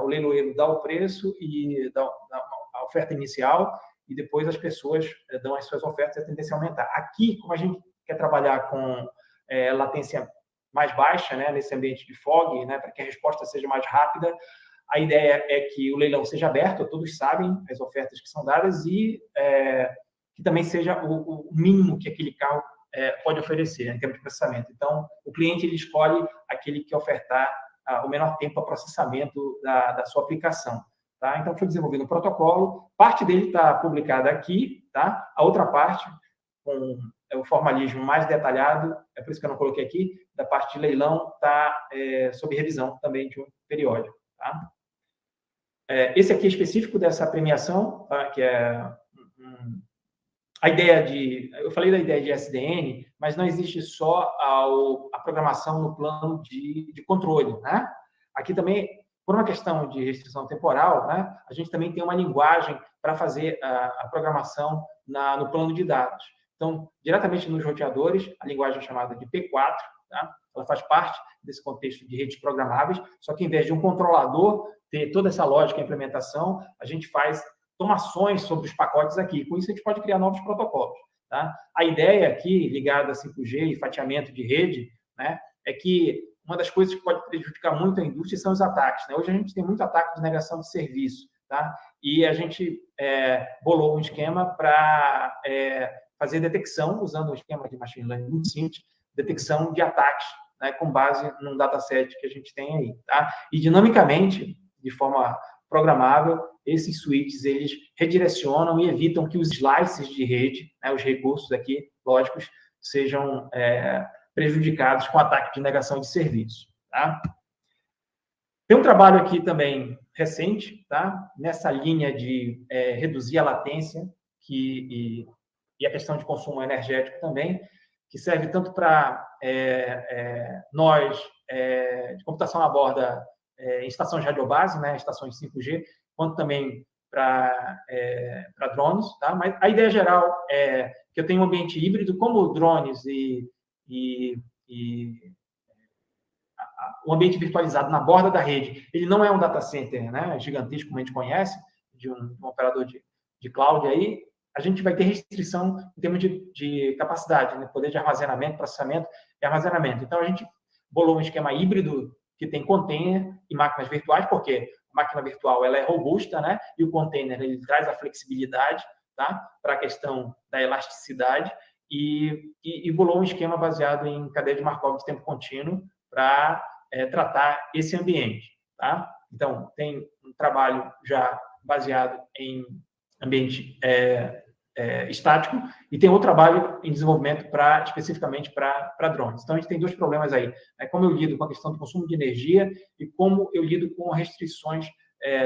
o leiloeiro dá o preço e dá a oferta inicial, e depois as pessoas dão as suas ofertas e a tendência a aumentar. Aqui, como a gente quer trabalhar com latência mais baixa, né, nesse ambiente de fog, né, para que a resposta seja mais rápida, a ideia é que o leilão seja aberto, todos sabem as ofertas que são dadas e que também seja o mínimo que aquele carro pode oferecer, né, em termos de processamento. Então, o cliente ele escolhe aquele que ofertar o menor tempo a processamento da sua aplicação. Tá? Então, foi desenvolvido um protocolo, parte dele está publicada aqui, tá? A outra parte, com o formalismo mais detalhado, é por isso que eu não coloquei aqui, da parte de leilão, está sob revisão também de um periódico. Tá? Esse aqui é específico dessa premiação, tá? Que é a ideia de... Eu falei da ideia de SDN, mas não existe só a programação no plano de controle. Né? Aqui também... Por uma questão de restrição temporal, né, a gente também tem uma linguagem para fazer a programação no plano de dados. Então, diretamente nos roteadores, a linguagem é chamada de P4, tá? Ela faz parte desse contexto de redes programáveis, só que, em vez de um controlador ter toda essa lógica e implementação, a gente faz tomações sobre os pacotes aqui. Com isso, a gente pode criar novos protocolos. Tá? A ideia aqui, ligada a 5G e fatiamento de rede, né, é que uma das coisas que pode prejudicar muito a indústria são os ataques. Né? Hoje a gente tem muito ataque de negação de serviço. Tá? E a gente bolou um esquema para fazer detecção, usando um esquema de machine learning muito simples, detecção de ataques, né, com base num dataset que a gente tem aí. Tá? E, dinamicamente, de forma programável, esses switches eles redirecionam e evitam que os slices de rede, né, os recursos aqui, lógicos, sejam prejudicados com ataque de negação de serviço. Tá? Tem um trabalho aqui também recente, tá? Nessa linha de reduzir a latência e a questão de consumo energético também, que serve tanto para nós, de computação na borda, em estações de radiobase, né, estações 5G, quanto também para drones. Tá? Mas a ideia geral é que eu tenho um ambiente híbrido, como drones e o ambiente virtualizado na borda da rede, ele não é um data center, né, gigantesco, como a gente conhece, de um operador de cloud, aí a gente vai ter restrição em termos de capacidade, né, poder de armazenamento, processamento e armazenamento. Então, a gente bolou um esquema híbrido que tem container e máquinas virtuais, porque a máquina virtual ela é robusta, né, e o container ele traz a flexibilidade, tá, para a questão da elasticidade, e bolou um esquema baseado em cadeia de Markov de tempo contínuo para tratar esse ambiente. Tá? Então, tem um trabalho já baseado em ambiente estático e tem outro trabalho em desenvolvimento especificamente para drones. Então, a gente tem dois problemas aí. Né? Como eu lido com a questão do consumo de energia e como eu lido com restrições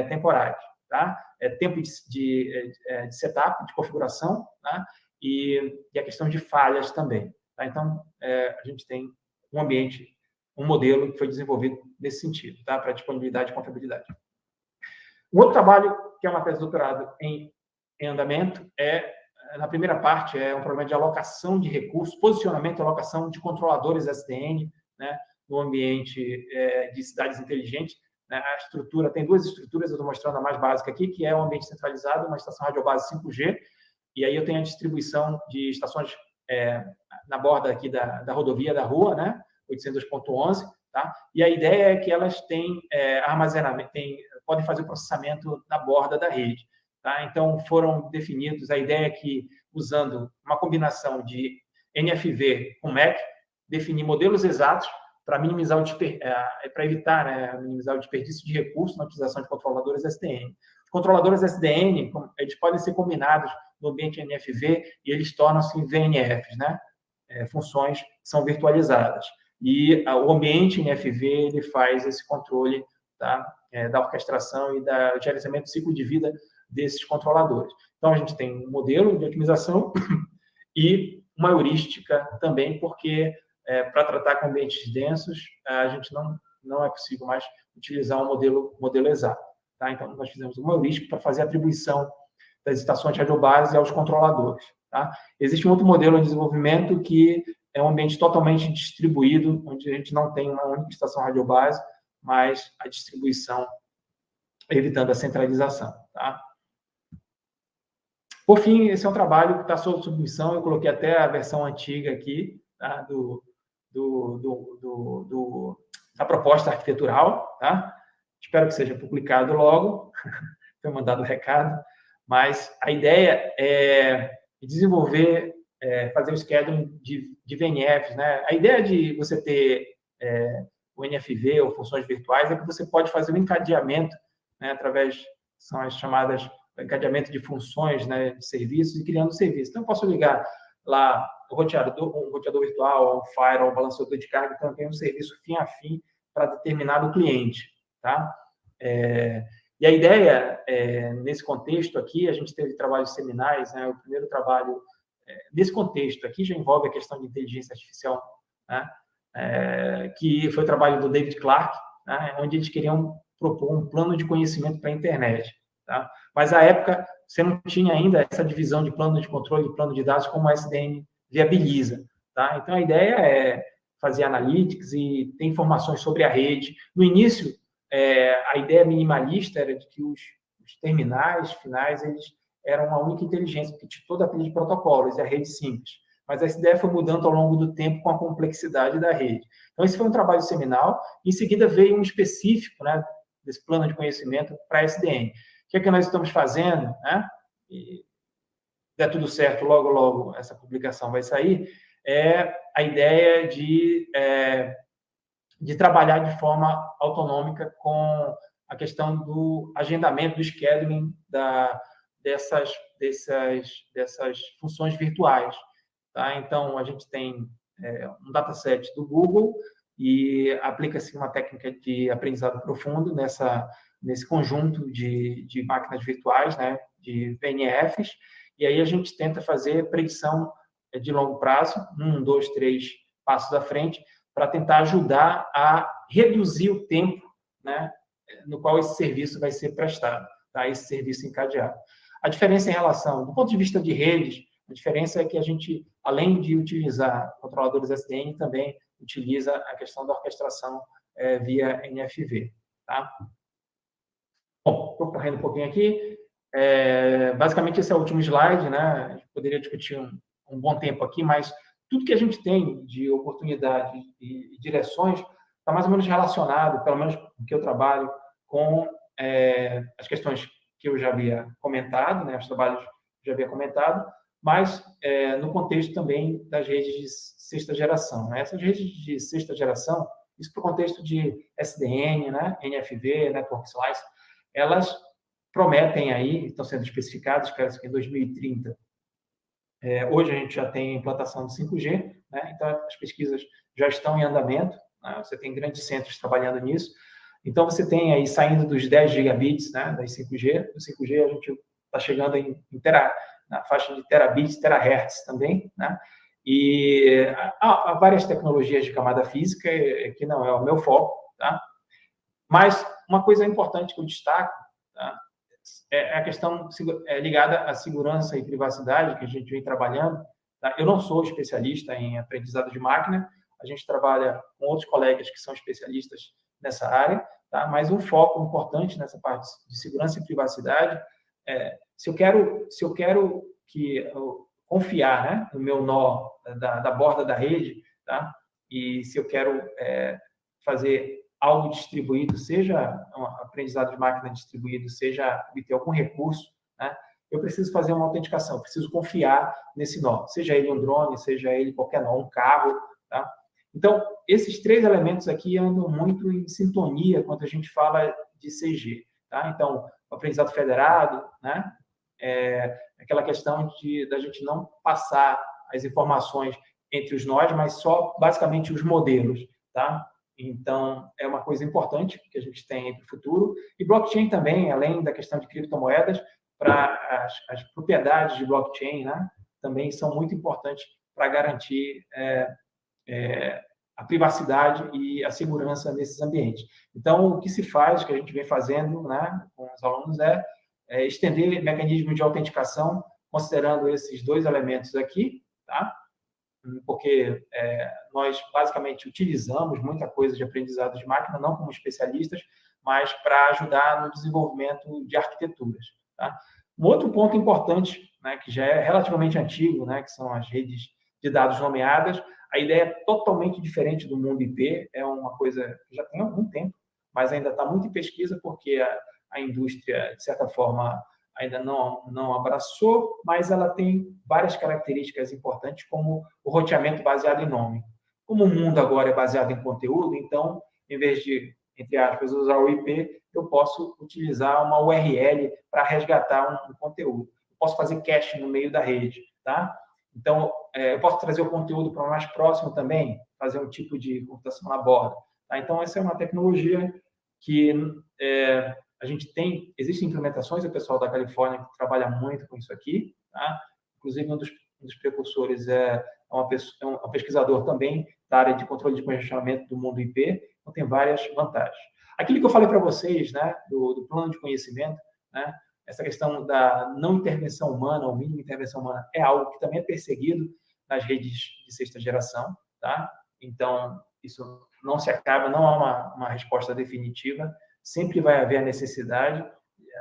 temporais. Tá? Tempo de setup, de configuração, tá? E a questão de falhas também. Tá? Então, a gente tem um ambiente um modelo que foi desenvolvido nesse sentido, tá? Para disponibilidade e confiabilidade. Um outro trabalho, que é uma tese de doutorado em andamento, na primeira parte, é um problema de alocação de recursos, posicionamento e alocação de controladores SDN, né, no ambiente de cidades inteligentes. Né? A estrutura, tem duas estruturas, eu estou mostrando a mais básica aqui, que é um ambiente centralizado, uma estação radiobase 5G, e aí eu tenho a distribuição de estações na borda aqui da rodovia da rua, né, 802.11, tá? E a ideia é que elas têm armazenamento, podem fazer o processamento na borda da rede. Tá? Então, foram definidos, a ideia é que, usando uma combinação de NFV com MEC, definir modelos exatos para minimizar para evitar, né, minimizar o desperdício de recursos na utilização de controladores SDN. Os controladores SDN, eles podem ser combinados no ambiente NFV e eles tornam-se VNFs, né? Funções que são virtualizadas. E o ambiente NFV ele faz esse controle, tá? Da orquestração e do gerenciamento do ciclo de vida desses controladores. Então, a gente tem um modelo de otimização e uma heurística também, porque para tratar com ambientes densos, a gente não é possível mais utilizar um modelo exato. Tá? Então, nós fizemos uma heurística para fazer a atribuição das estações radiobases aos controladores. Tá? Existe um outro modelo de desenvolvimento que é um ambiente totalmente distribuído, onde a gente não tem uma única estação radiobase, mas a distribuição evitando a centralização. Tá? Por fim, esse é um trabalho que está sob submissão, eu coloquei até a versão antiga aqui, tá? Da proposta arquitetural, tá? Espero que seja publicado logo, foi mandado o recado, mas a ideia é desenvolver, fazer o scheduling de VNFs, né? A ideia de você ter o NFV ou funções virtuais é que você pode fazer o encadeamento, né, através, são as chamadas encadeamento de funções, né, de serviços e criando serviços. Então, eu posso ligar lá um roteador virtual, um firewall, um balanceador de carga, então eu tenho um serviço fim a fim para determinado cliente. Tá? E a ideia, nesse contexto aqui, a gente teve trabalhos seminais, né, o primeiro trabalho, nesse contexto aqui, já envolve a questão de inteligência artificial, né, que foi o trabalho do David Clark, né, onde eles queriam propor um plano de conhecimento para a internet. Tá? Mas, à época, você não tinha ainda essa divisão de plano de controle e plano de dados como a SDN viabiliza. Tá? Então, a ideia é fazer analytics e ter informações sobre a rede. No início, a ideia minimalista era de que os terminais finais eles eram uma única inteligência, porque tinha toda a trilha de protocolos e a rede simples. Mas essa ideia foi mudando ao longo do tempo com a complexidade da rede. Então, esse foi um trabalho seminal. Em seguida, veio um específico, né, desse plano de conhecimento para a SDN. O que é que nós estamos fazendo, né? E der tudo certo, logo, logo essa publicação vai sair, a ideia de trabalhar de forma autonômica com a questão do agendamento, do scheduling dessas funções virtuais. Tá? Então, a gente tem um dataset do Google e aplica-se uma técnica de aprendizado profundo nesse conjunto de máquinas virtuais, né, de VNFs, e aí a gente tenta fazer predição de longo prazo, 1, 2, 3 passos à frente, para tentar ajudar a reduzir o tempo, né, no qual esse serviço vai ser prestado, tá? Esse serviço encadeado. A diferença em relação, do ponto de vista de redes, a diferença é que a gente, além de utilizar controladores SDN, também utiliza a questão da orquestração via NFV. Tá? Bom, estou correndo um pouquinho aqui. Basicamente, esse é o último slide, né? A gente poderia discutir um bom tempo aqui, mas tudo que a gente tem de oportunidade e direções está mais ou menos relacionado, pelo menos com o que eu trabalho, com as questões que eu já havia comentado, né? Os trabalhos que eu já havia comentado, mas no contexto também das redes de sexta geração. Né? Essas redes de sexta geração, isso para o contexto de SDN, né? NFV, Network Slice, elas prometem aí, estão sendo especificadas, espero que em 2030. Hoje a gente já tem implantação de 5G, né? Então as pesquisas já estão em andamento, né? Você tem grandes centros trabalhando nisso. Então você tem aí, saindo dos 10 gigabits, né, das 5G, do 5G a gente está chegando na faixa de terabits, terahertz também, né? E há várias tecnologias de camada física, que não é o meu foco, tá? Mas uma coisa importante que eu destaco, tá, é a questão ligada à segurança e privacidade, que a gente vem trabalhando. Tá? Eu não sou especialista em aprendizado de máquina, a gente trabalha com outros colegas que são especialistas nessa área, tá? Mas um foco importante nessa parte de segurança e privacidade se eu quero confiar, né, no meu nó da borda da rede, tá? E se eu quero fazer algo distribuído, seja um aprendizado de máquina distribuído, seja obter algum recurso, né, eu preciso fazer uma autenticação, eu preciso confiar nesse nó, seja ele um drone, seja ele qualquer nó, um carro, tá? Então, esses 3 elementos aqui andam muito em sintonia quando a gente fala de CG, tá? Então, o aprendizado federado, né, aquela questão da gente não passar as informações entre os nós, mas só basicamente os modelos, tá? Então, é uma coisa importante que a gente tem para o futuro. E blockchain também, além da questão de criptomoedas, para as propriedades de blockchain, né, também são muito importantes para garantir a privacidade e a segurança nesses ambientes. Então, o que se faz, que a gente vem fazendo, né, com os alunos, é estender mecanismos de autenticação, considerando esses 2 elementos aqui, tá? Porque nós basicamente utilizamos muita coisa de aprendizado de máquina, não como especialistas, mas para ajudar no desenvolvimento de arquiteturas. Tá? Um outro ponto importante, né, que já é relativamente antigo, né, que são as redes de dados nomeadas, a ideia é totalmente diferente do mundo IP, é uma coisa que já tem algum tempo, mas ainda está muito em pesquisa, porque a indústria, de certa forma, ainda não abraçou, mas ela tem várias características importantes, como o roteamento baseado em nome. Como o mundo agora é baseado em conteúdo, então, em vez de, entre aspas, usar o IP, eu posso utilizar uma URL para resgatar um conteúdo. Eu posso fazer cache no meio da rede, tá? Então, eu posso trazer o conteúdo para mais próximo também, fazer um tipo de computação na borda. Tá? Então, essa é uma tecnologia que a gente tem, existem implementações, o pessoal da Califórnia que trabalha muito com isso aqui, tá? Inclusive um dos precursores é um pesquisador também da área de controle de congestionamento do mundo IP, então tem várias vantagens. Aquilo que eu falei para vocês, né, do plano de conhecimento, né, essa questão da não intervenção humana, ou mínima intervenção humana, é algo que também é perseguido nas redes de 6ª geração, tá? Então, isso não se acaba, não há uma resposta definitiva, sempre vai haver a necessidade,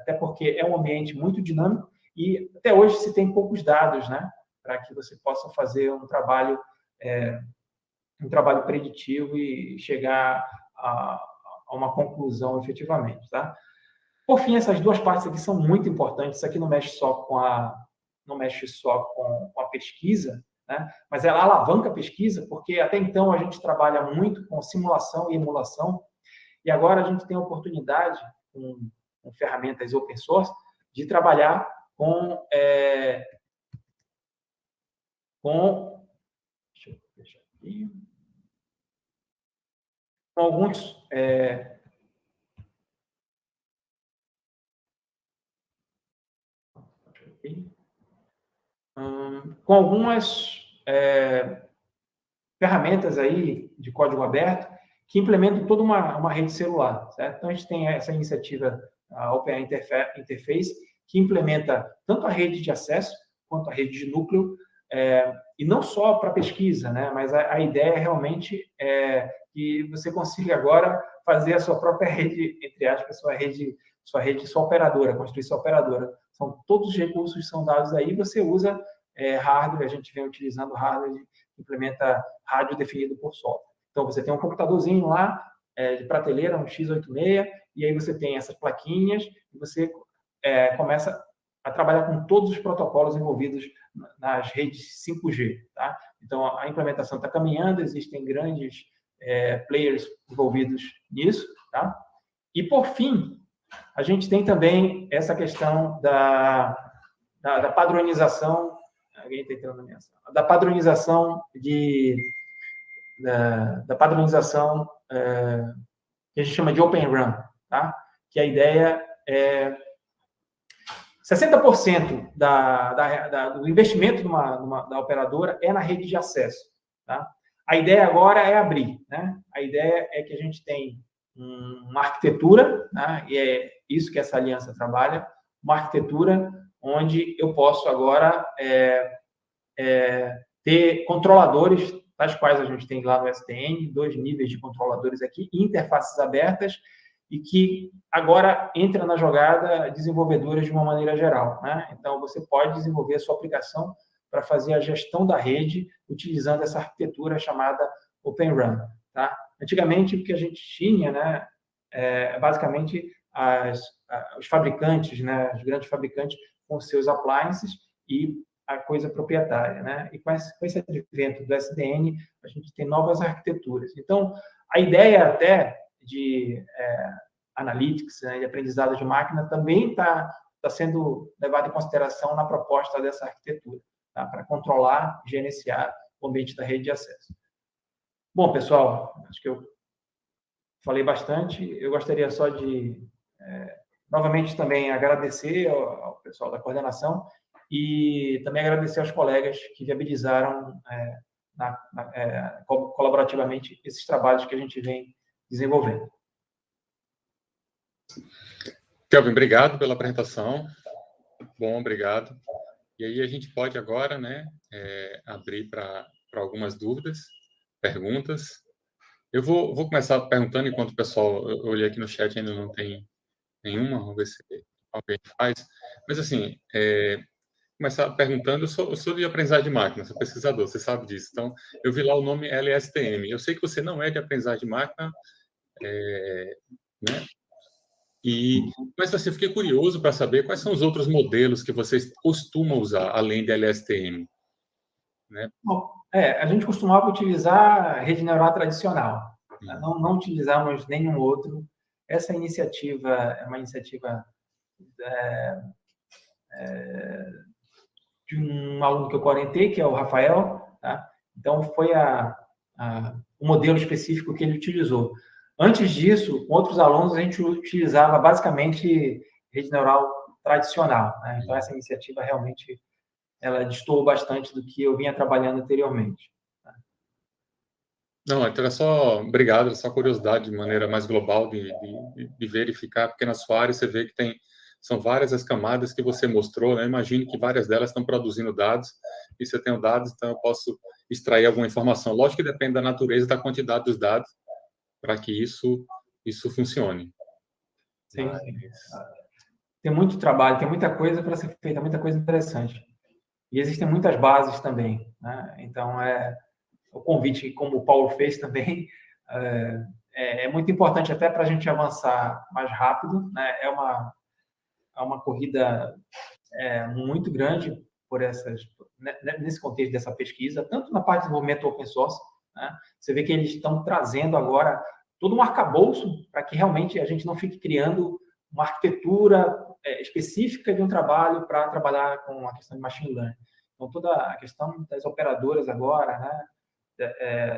até porque é um ambiente muito dinâmico e até hoje se tem poucos dados, né, para que você possa fazer um trabalho preditivo e chegar a uma conclusão efetivamente, tá? Por fim, essas 2 partes aqui são muito importantes. Isso aqui não mexe só com a pesquisa, né? Mas ela alavanca a pesquisa, porque até então a gente trabalha muito com simulação e emulação, e agora a gente tem a oportunidade, com ferramentas open source, de trabalhar com deixa eu fechar aqui, com alguns com algumas ferramentas aí de código aberto que implementam toda uma rede celular, certo? Então, a gente tem essa iniciativa, a OpenAI Interface, que implementa tanto a rede de acesso quanto a rede de núcleo, e não só para pesquisa, né? Mas a ideia realmente é que você consiga agora fazer a sua própria rede, entre aspas, sua operadora, construir sua operadora. São todos os recursos que são dados aí, você usa hardware, a gente vem utilizando hardware que implementa rádio definido por software. Então, você tem um computadorzinho lá, de prateleira, um x86, e aí você tem essas plaquinhas, e você começa a trabalhar com todos os protocolos envolvidos nas redes 5G. Tá? Então, a implementação está caminhando, existem grandes players envolvidos nisso. Tá? E, por fim, a gente tem também essa questão da padronização, alguém está entrando na minha sala, da padronização que a gente chama de Open Run, tá? Que a ideia 60% do investimento da operadora é na rede de acesso. Tá? A ideia agora é abrir. Né? A ideia é que a gente tem uma arquitetura, né? E é isso que essa aliança trabalha, uma arquitetura onde eu posso agora ter controladores, tais quais a gente tem lá no SDN, 2 níveis de controladores aqui, interfaces abertas, e que agora entra na jogada desenvolvedores de uma maneira geral. Né? Então, você pode desenvolver a sua aplicação para fazer a gestão da rede utilizando essa arquitetura chamada Open RAN. Tá? Antigamente, o que a gente tinha, né, basicamente, os fabricantes, né, os grandes fabricantes, com seus appliances e a coisa proprietária. Né? E com esse advento do SDN, a gente tem novas arquiteturas. Então, a ideia até de analytics, né, de aprendizado de máquina, também está sendo levado em consideração na proposta dessa arquitetura, tá? Para controlar, gerenciar o ambiente da rede de acesso. Bom, pessoal, acho que eu falei bastante. Eu gostaria só de, novamente, também agradecer ao pessoal da coordenação e também agradecer aos colegas que viabilizaram colaborativamente esses trabalhos que a gente vem desenvolvendo. Kelvin, obrigado pela apresentação. Bom, obrigado. E aí a gente pode agora, né, abrir para algumas dúvidas, perguntas. Eu vou começar perguntando, enquanto o pessoal, eu olhei aqui no chat, ainda não tem nenhuma, vamos ver se alguém faz. Mas, assim, começar perguntando, eu sou de aprendizagem de máquina, sou pesquisador, você sabe disso. Então, eu vi lá o nome LSTM. Eu sei que você não é de aprendizagem de máquina, né? Mas assim, eu fiquei curioso para saber quais são os outros modelos que vocês costumam usar, além de LSTM. Né? Bom, a gente costumava utilizar rede neural tradicional. Não utilizamos nenhum outro. Essa iniciativa é uma iniciativa de um aluno que eu orientei, que é o Rafael. Tá? Então, foi o modelo específico que ele utilizou. Antes disso, com outros alunos, a gente utilizava basicamente rede neural tradicional. Né? Então, essa iniciativa realmente ela destoou bastante do que eu vinha trabalhando anteriormente. Tá? Não, então era só, obrigado, era só curiosidade de maneira mais global de verificar, porque na sua área você vê que são várias as camadas que você mostrou, né? Imagino que várias delas estão produzindo dados, e se eu tenho dados, então eu posso extrair alguma informação. Lógico que depende da natureza e da quantidade dos dados, para que isso funcione. Sim. Tem muito trabalho, tem muita coisa para ser feita, muita coisa interessante. E existem muitas bases também. Né? Então, o convite, como o Paulo fez também, é muito importante até para a gente avançar mais rápido. Né? É uma corrida muito grande nesse contexto dessa pesquisa, tanto na parte de desenvolvimento open source. Né? Você vê que eles estão trazendo agora todo um arcabouço para que realmente a gente não fique criando uma arquitetura específica de um trabalho para trabalhar com a questão de machine learning. Então, toda a questão das operadoras agora, né,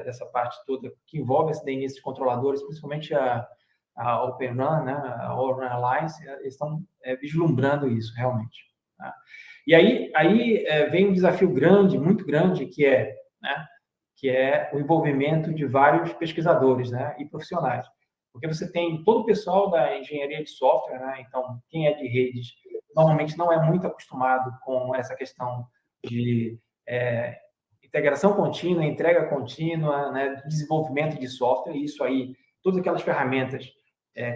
dessa parte toda que envolve esse DNS de controladores, principalmente a Open RAN, né, a All RAN Alliance, eles estão vislumbrando isso, realmente. Tá? E aí vem um desafio grande, muito grande, que é o envolvimento de vários pesquisadores, né, e profissionais. Porque você tem todo o pessoal da engenharia de software, né, então, quem é de redes, normalmente não é muito acostumado com essa questão de integração contínua, entrega contínua, né, desenvolvimento de software, e isso aí, todas aquelas ferramentas,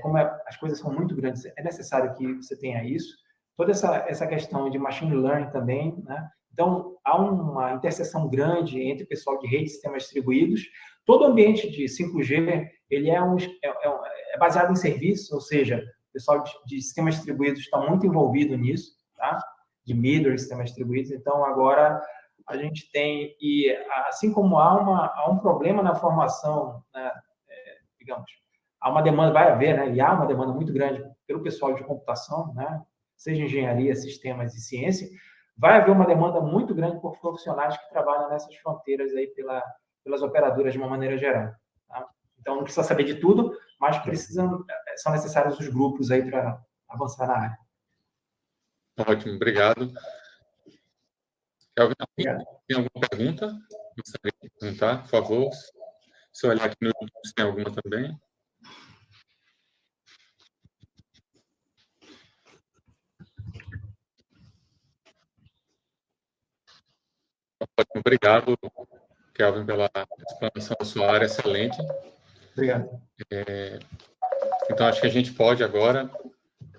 como as coisas são muito grandes, é necessário que você tenha isso. Toda essa questão de machine learning também, né? Então, há uma interseção grande entre o pessoal de rede e sistemas distribuídos. Todo o ambiente de 5G, ele é baseado em serviços, ou seja, o pessoal de sistemas distribuídos está muito envolvido nisso, tá? De middleware, sistemas distribuídos. Então, agora, a gente tem, e assim como há um problema na formação, né, digamos, há uma demanda, vai haver, né, e há uma demanda muito grande pelo pessoal de computação, né, seja engenharia, sistemas e ciência, vai haver uma demanda muito grande por profissionais que trabalham nessas fronteiras aí pelas operadoras de uma maneira geral. Tá? Então, não precisa saber de tudo, mas são necessários os grupos aí para avançar na área. Ótimo, obrigado. Kelvin, Obrigado. tem alguma pergunta? Gostaria de perguntar, por favor. Se eu olhar aqui no YouTube, se tem alguma também. Ótimo, obrigado, Kelvin, pela explanação da sua área, excelente. Obrigado. Então, acho que a gente pode agora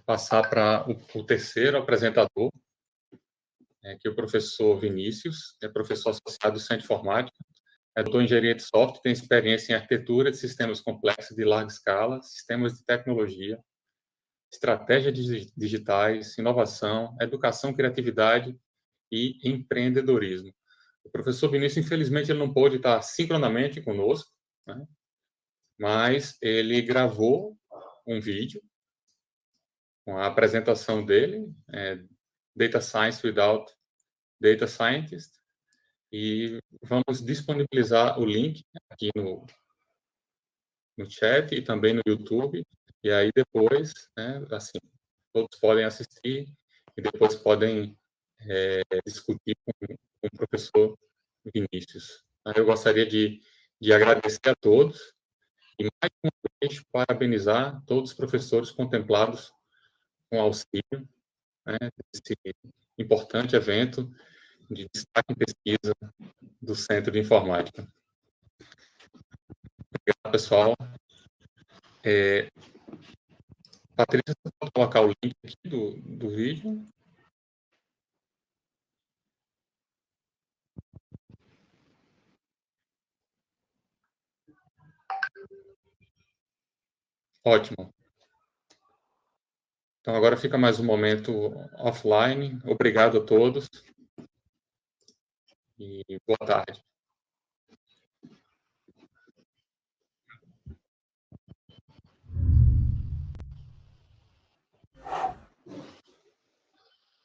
passar para o terceiro apresentador, que é o professor Vinícius, é professor associado do Centro de Informática, é doutor em engenharia de software, tem experiência em arquitetura de sistemas complexos de larga escala, sistemas de tecnologia, estratégias digitais, inovação, educação, criatividade e empreendedorismo. O professor Vinícius, infelizmente, ele não pôde estar sincronamente conosco, né? Mas ele gravou um vídeo com a apresentação dele, Data Science Without Data Scientist, e vamos disponibilizar o link aqui no chat e também no YouTube, e aí depois, né, assim, todos podem assistir e depois podem discutir com o professor Vinícius. Eu gostaria de agradecer a todos e, mais uma vez, parabenizar todos os professores contemplados com auxílio, né, desse importante evento de destaque em pesquisa do Centro de Informática. Obrigado, pessoal. Patrícia, você pode colocar o link aqui do vídeo? Ótimo. Então, agora fica mais um momento offline. Obrigado a todos e boa tarde.